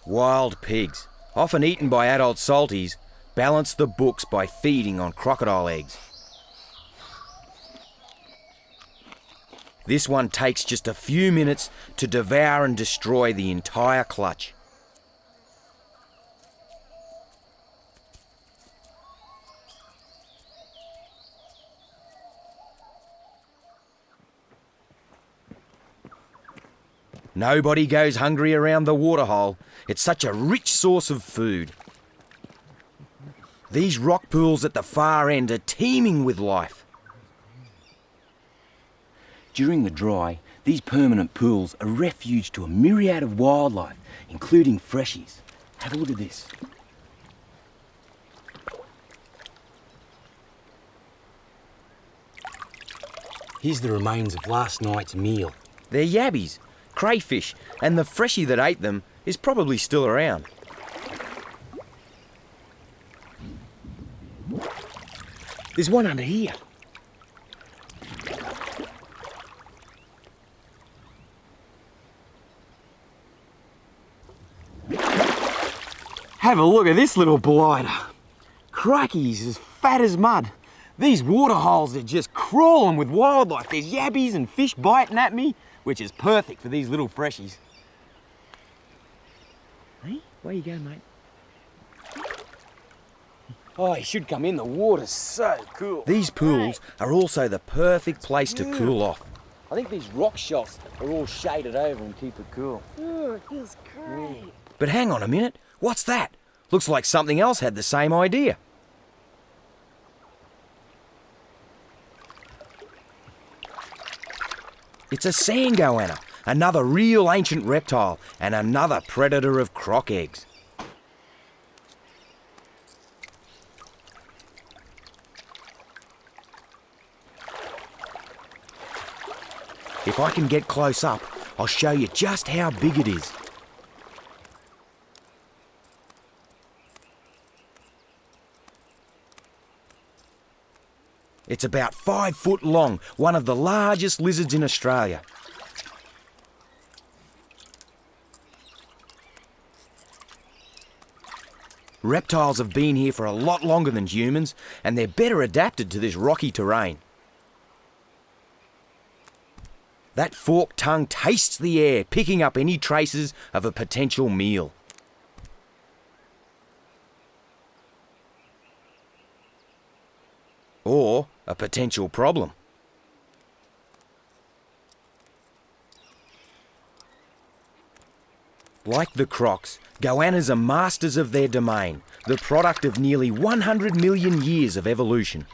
Wild pigs, often eaten by adult salties, balance the books by feeding on crocodile eggs. This one takes just a few minutes to devour and destroy the entire clutch. Nobody goes hungry around the waterhole. It's such a rich source of food. These rock pools at the far end are teeming with life. During the dry, these permanent pools are refuge to a myriad of wildlife, including freshies. Have a look at this. Here's the remains of last night's meal. They're yabbies, crayfish, and the freshie that ate them is probably still around. There's one under here. Have a look at this little blighter. Crikey, he's as fat as mud. These water holes are just crawling with wildlife. There's yabbies and fish biting at me, which is perfect for these little freshies. Hey, where you going, mate? Oh, he should come in. The water's so cool. These pools are also the perfect place to cool off. I think these rock shelves are all shaded over and keep it cool. Ooh, it feels great. But hang on a minute, what's that? Looks like something else had the same idea. It's a sand goanna, another real ancient reptile and another predator of croc eggs. If I can get close up, I'll show you just how big it is. It's about 5 foot long, one of the largest lizards in Australia. Reptiles have been here for a lot longer than humans, and they're better adapted to this rocky terrain. That forked tongue tastes the air, picking up any traces of a potential meal. Or a potential problem. Like the crocs, goannas are masters of their domain, the product of nearly 100 million years of evolution.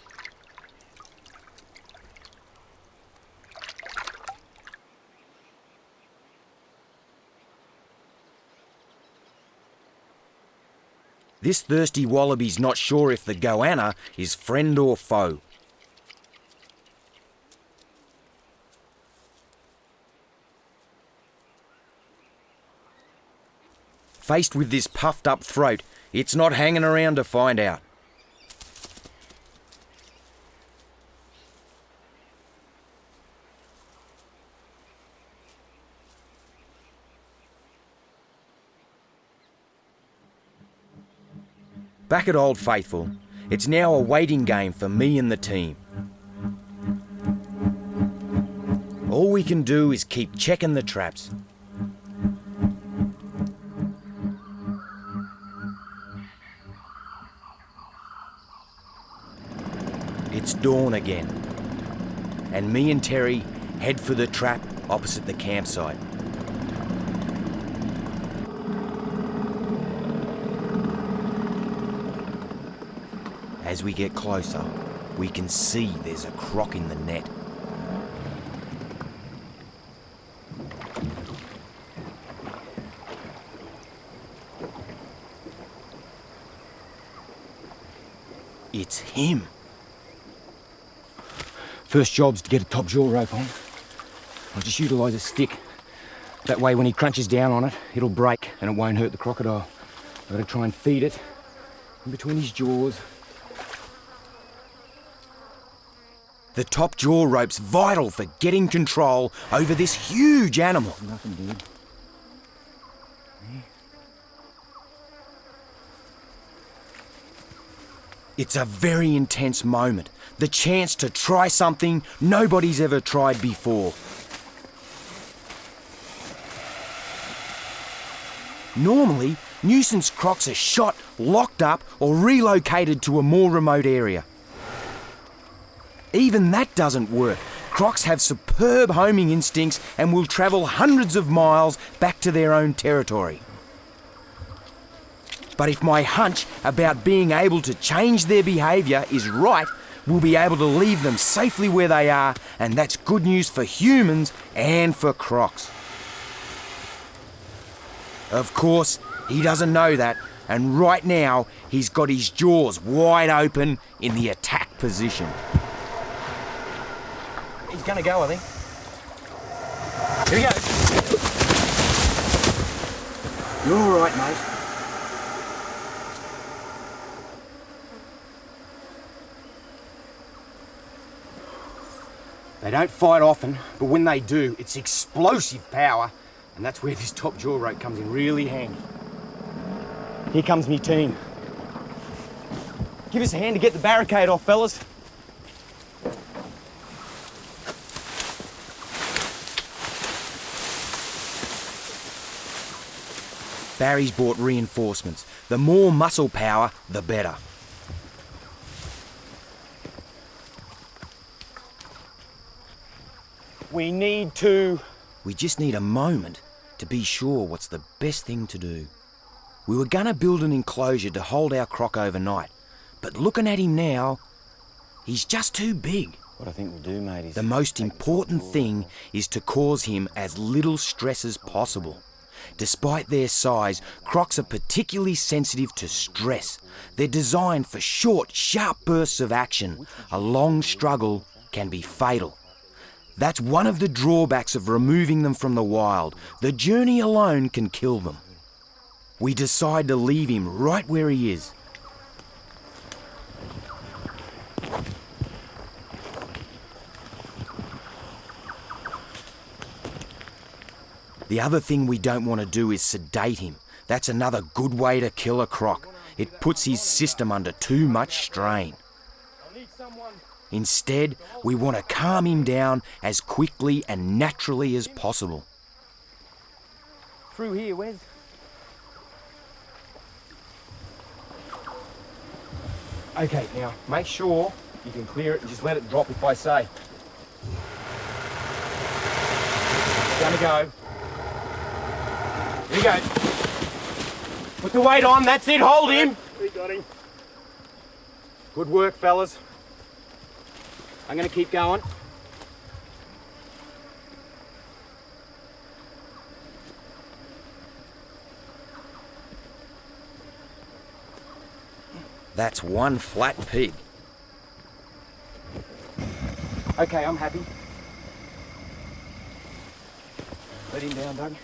This thirsty wallaby's not sure if the goanna is friend or foe. Faced with this puffed up throat, it's not hanging around to find out. Back at Old Faithful, it's now a waiting game for me and the team. All we can do is keep checking the traps. It's dawn again, and me and Terry head for the trap opposite the campsite. As we get closer, we can see there's a croc in the net. It's him. First job's to get a top jaw rope on. I'll just utilise a stick. That way when he crunches down on it, it'll break and it won't hurt the crocodile. I've got to try and feed it in between his jaws. The top jaw rope's vital for getting control over this huge animal. Nothing, dude. It's a very intense moment. The chance to try something nobody's ever tried before. Normally, nuisance crocs are shot, locked up, or relocated to a more remote area. Even that doesn't work. Crocs have superb homing instincts and will travel hundreds of miles back to their own territory. But if my hunch about being able to change their behaviour is right, we'll be able to leave them safely where they are, and that's good news for humans and for crocs. Of course, he doesn't know that, and right now he's got his jaws wide open in the attack position. He's gonna go, I think. Here we go. You're all right, mate. They don't fight often, but when they do, it's explosive power, and that's where this top jaw rope comes in really handy. Here comes me team. Give us a hand to get the barricade off, fellas. Barry's brought reinforcements. The more muscle power, the better. We need to... We just need a moment to be sure what's the best thing to do. We were gonna build an enclosure to hold our croc overnight, but looking at him now, he's just too big. What I think we'll do, mate, is... The most important thing is to cause him as little stress as possible. Despite their size, crocs are particularly sensitive to stress. They're designed for short, sharp bursts of action. A long struggle can be fatal. That's one of the drawbacks of removing them from the wild. The journey alone can kill them. We decide to leave him right where he is. The other thing we don't want to do is sedate him. That's another good way to kill a croc. It puts his system under too much strain. Instead, we want to calm him down as quickly and naturally as possible. Through here, Wes. Okay, now, make sure you can clear it and just let it drop if I say. It's gonna go. Here we go. Put the weight on, that's it, hold him. We got him. Good work, fellas. I'm gonna keep going. That's one flat pig. Okay, I'm happy. Let him down, Doug.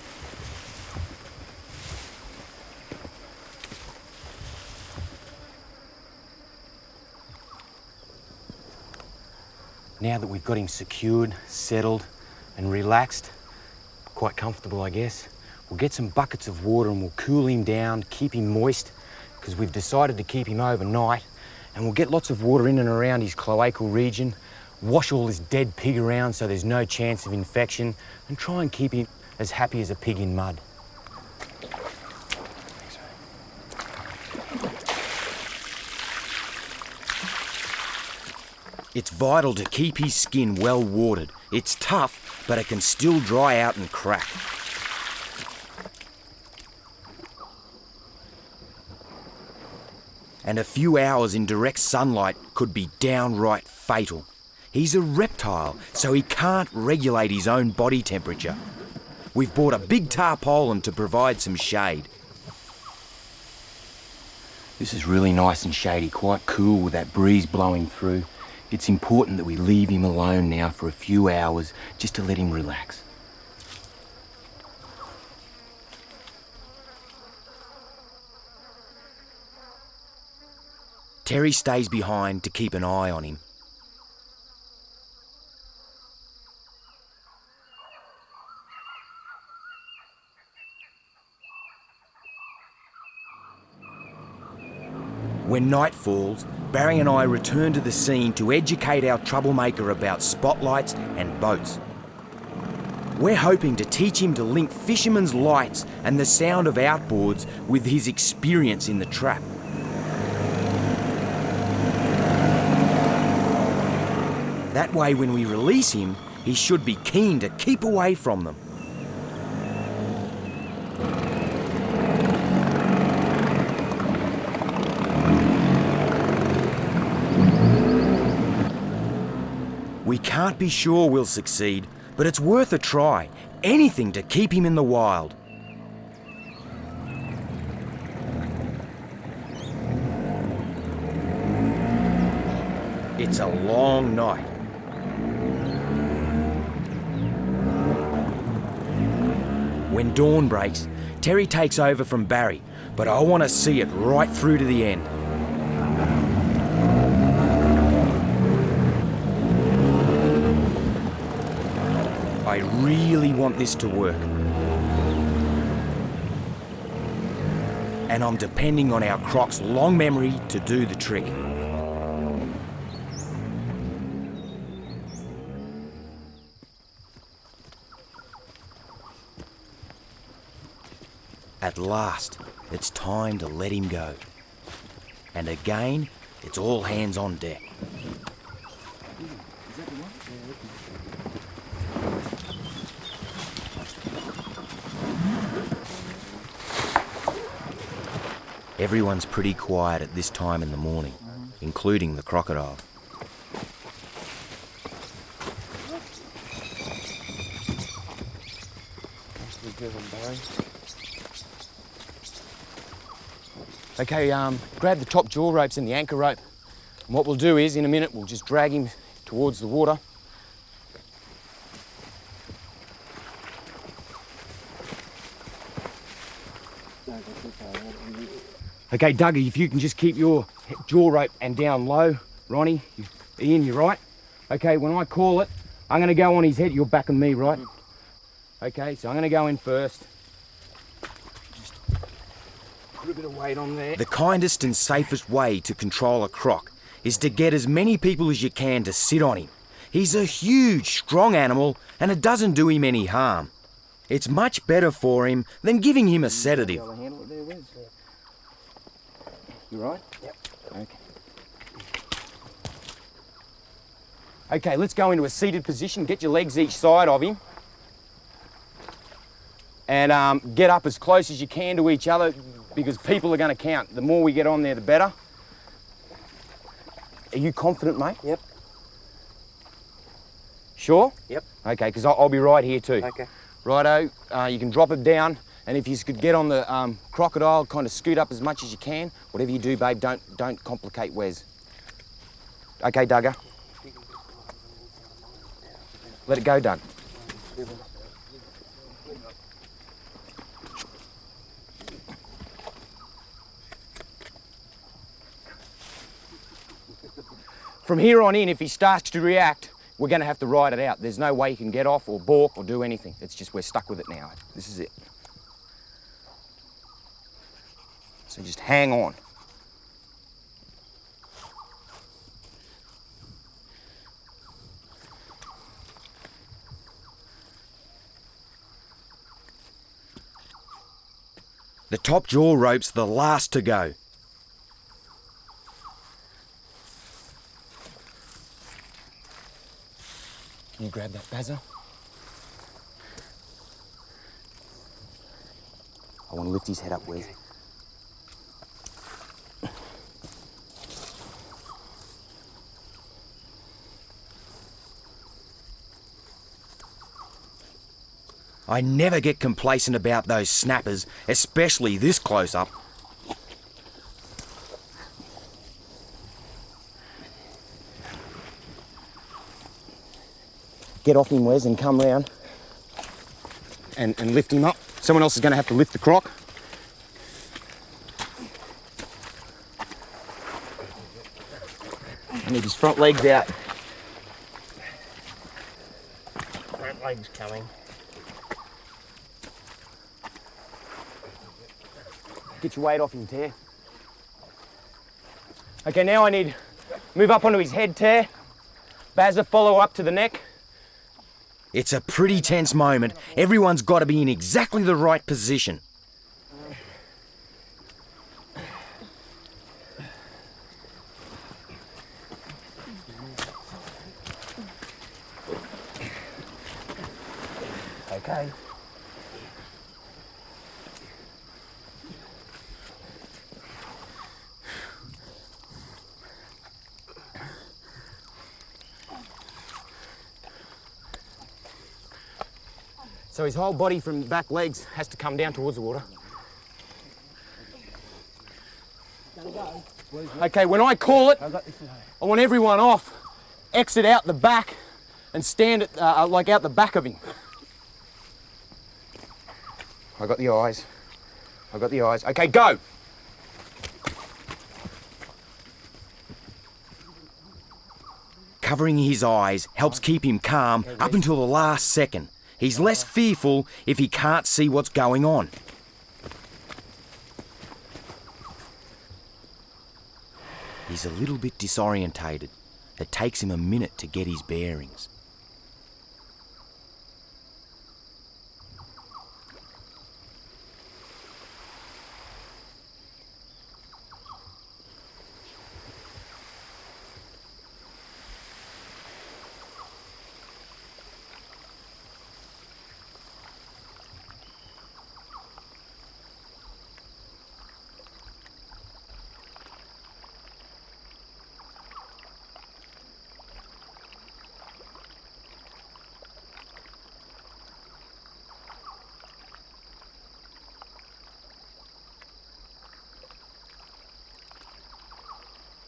Now that we've got him secured, settled, and relaxed, quite comfortable, I guess, we'll get some buckets of water and we'll cool him down, keep him moist, because we've decided to keep him overnight, and we'll get lots of water in and around his cloacal region, wash all this dead pig around so there's no chance of infection, and try and keep him as happy as a pig in mud. It's vital to keep his skin well watered. It's tough, but it can still dry out and crack. And a few hours in direct sunlight could be downright fatal. He's a reptile, so he can't regulate his own body temperature. We've bought a big tarpaulin to provide some shade. This is really nice and shady, quite cool with that breeze blowing through. It's important that we leave him alone now for a few hours just to let him relax. Terry stays behind to keep an eye on him. When night falls, Barry and I return to the scene to educate our troublemaker about spotlights and boats. We're hoping to teach him to link fishermen's lights and the sound of outboards with his experience in the trap. That way, when we release him, he should be keen to keep away from them. We can't be sure we'll succeed, but it's worth a try. Anything to keep him in the wild. It's a long night. When dawn breaks, Terry takes over from Barry, but I want to see it right through to the end. I really want this to work. And I'm depending on our Croc's long memory to do the trick. At last, it's time to let him go. And again, it's all hands on deck. Everyone's pretty quiet at this time in the morning, including the crocodile. Okay, grab the top jaw ropes and the anchor rope. And what we'll do is, in a minute, we'll just drag him towards the water. Okay, Dougie, if you can just keep your jaw rope and down low. Ronnie, Ian, you're right. Okay, when I call it, I'm going to go on his head. You're backing me, right? Okay, so I'm going to go in first. Just put a bit of weight on there. The kindest and safest way to control a croc is to get as many people as you can to sit on him. He's a huge, strong animal and it doesn't do him any harm. It's much better for him than giving him a sedative. You right? Yep. Okay. Okay, let's go into a seated position. Get your legs each side of him. And get up as close as you can to each other because people are going to count. The more we get on there, the better. Are you confident, mate? Yep. Sure? Yep. Okay, because I'll be right here too. Okay. Righto, you can drop it down. And if you could get on the crocodile, kind of scoot up as much as you can. Whatever you do, babe, don't complicate Wes. Okay, Duggar. Let it go, Doug. From here on in, if he starts to react, we're going to have to ride it out. There's no way he can get off or balk or do anything. It's just we're stuck with it now. This is it. So just hang on. The top jaw rope's the last to go. Can you grab that bazzer? I want to lift his head up, Wes. I never get complacent about those snappers, especially this close up. Get off him, Wes, and come round and lift him up. Someone else is going to have to lift the croc. I need his front legs out. Front leg's coming. Get your weight off him, Tear. Okay, now I need move up onto his head tear. Bazza, follow up to the neck. It's a pretty tense moment. Everyone's got to be in exactly the right position. Okay. So his whole body from back legs has to come down towards the water. Okay, when I call it, I want everyone off, exit out the back and stand at, like out the back of him. I got the eyes. I got the eyes. Okay, go. Covering his eyes helps keep him calm up until the last second. He's less fearful if he can't see what's going on. He's a little bit disorientated. It takes him a minute to get his bearings.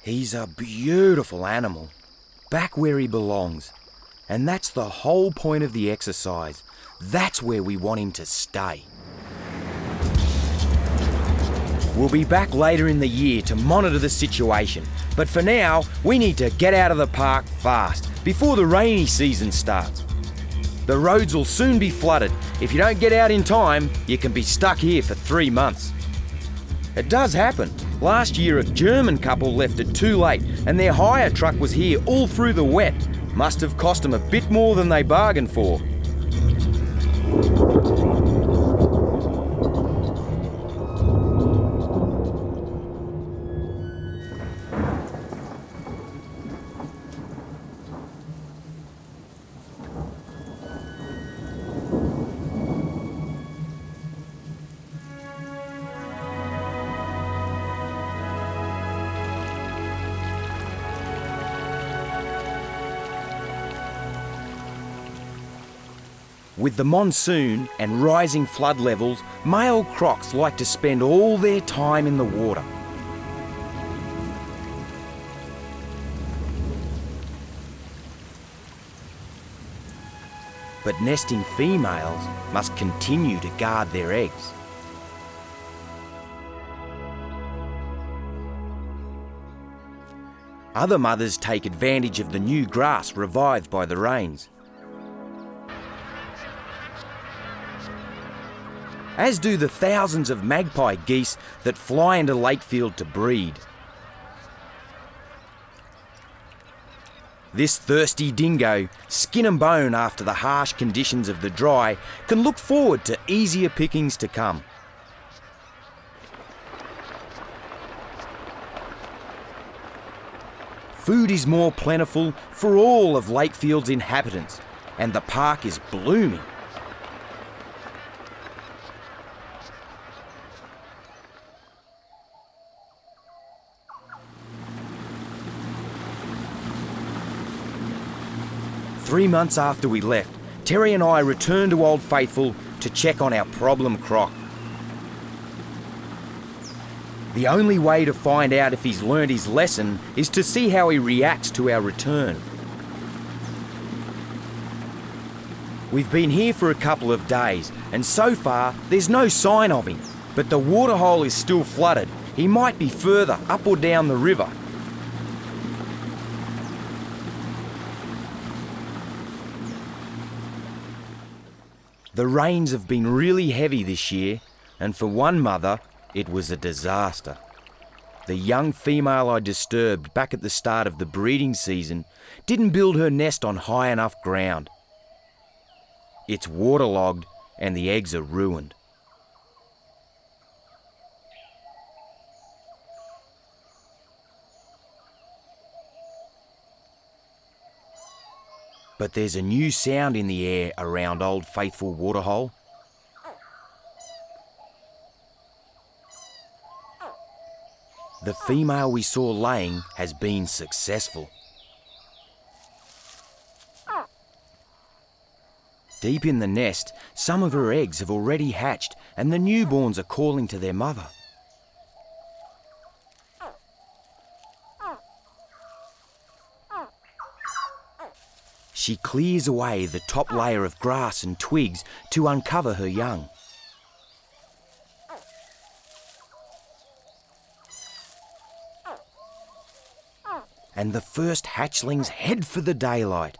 He's a beautiful animal, back where he belongs. And that's the whole point of the exercise. That's where we want him to stay. We'll be back later in the year to monitor the situation. But for now, we need to get out of the park fast, before the rainy season starts. The roads will soon be flooded. If you don't get out in time, you can be stuck here for 3 months. It does happen. Last year, a German couple left it too late, and their hire truck was here all through the wet. Must have cost them a bit more than they bargained for. With the monsoon and rising flood levels, male crocs like to spend all their time in the water. But nesting females must continue to guard their eggs. Other mothers take advantage of the new grass revived by the rains. As do the thousands of magpie geese that fly into Lakefield to breed. This thirsty dingo, skin and bone after the harsh conditions of the dry, can look forward to easier pickings to come. Food is more plentiful for all of Lakefield's inhabitants, and the park is blooming. Three months after we left, Terry and I returned to Old Faithful to check on our problem croc. The only way to find out if he's learned his lesson is to see how he reacts to our return. We've been here for a couple of days, and so far there's no sign of him, but the waterhole is still flooded. He might be further up or down the river. The rains have been really heavy this year, and for one mother, it was a disaster. The young female I disturbed back at the start of the breeding season didn't build her nest on high enough ground. It's waterlogged and the eggs are ruined. But there's a new sound in the air around Old Faithful Waterhole. The female we saw laying has been successful. Deep in the nest, some of her eggs have already hatched and the newborns are calling to their mother. She clears away the top layer of grass and twigs to uncover her young. And the first hatchlings head for the daylight.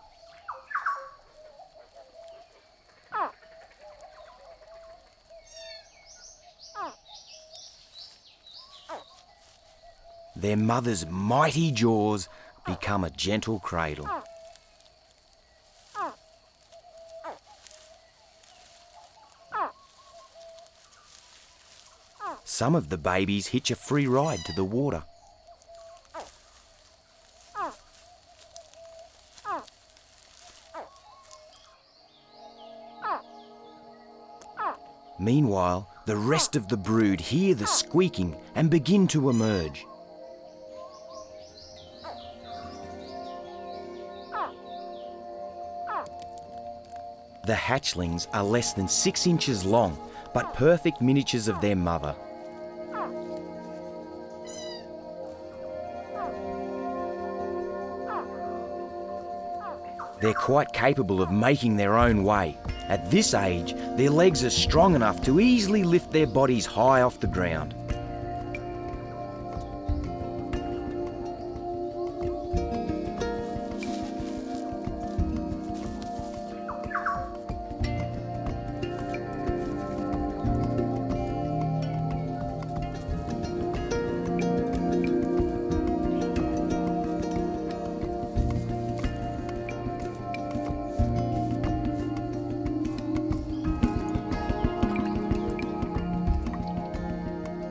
Their mother's mighty jaws become a gentle cradle. Some of the babies hitch a free ride to the water. Meanwhile, the rest of the brood hear the squeaking and begin to emerge. The hatchlings are less than 6 inches long, but perfect miniatures of their mother. They're quite capable of making their own way. At this age, their legs are strong enough to easily lift their bodies high off the ground.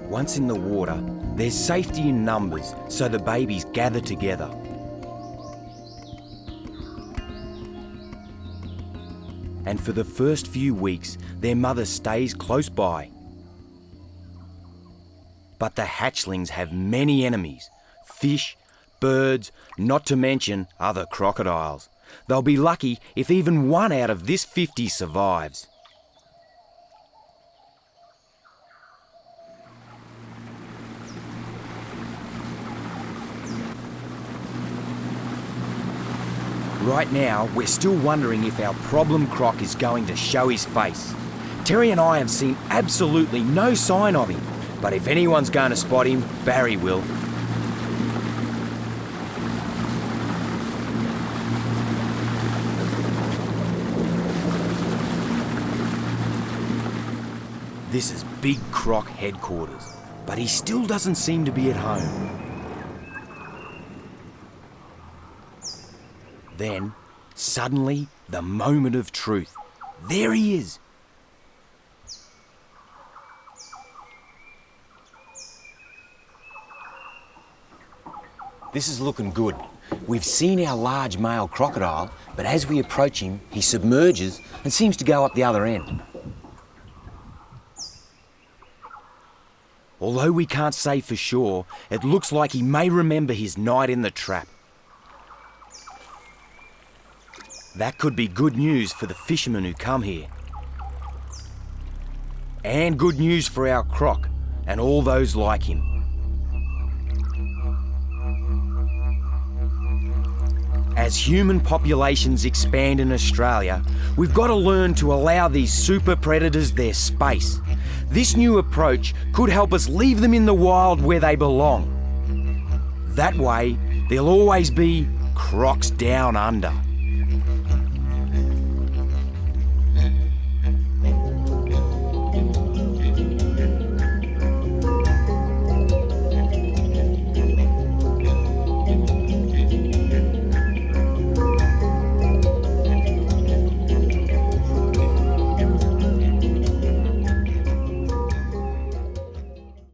Once in the water, there's safety in numbers, so the babies gather together. And for the first few weeks, their mother stays close by. But the hatchlings have many enemies: fish, birds, not to mention other crocodiles. They'll be lucky if even one out of this 50 survives. Right now, we're still wondering if our problem croc is going to show his face. Terry and I have seen absolutely no sign of him, but if anyone's going to spot him, Barry will. This is Big Croc headquarters, but he still doesn't seem to be at home. Then, suddenly, the moment of truth. There he is. This is looking good. We've seen our large male crocodile, but as we approach him, he submerges and seems to go up the other end. Although we can't say for sure, it looks like he may remember his night in the trap. That could be good news for the fishermen who come here. And good news for our croc and all those like him. As human populations expand in Australia, we've got to learn to allow these super predators their space. This new approach could help us leave them in the wild where they belong. That way, there'll always be Crocs Down Under.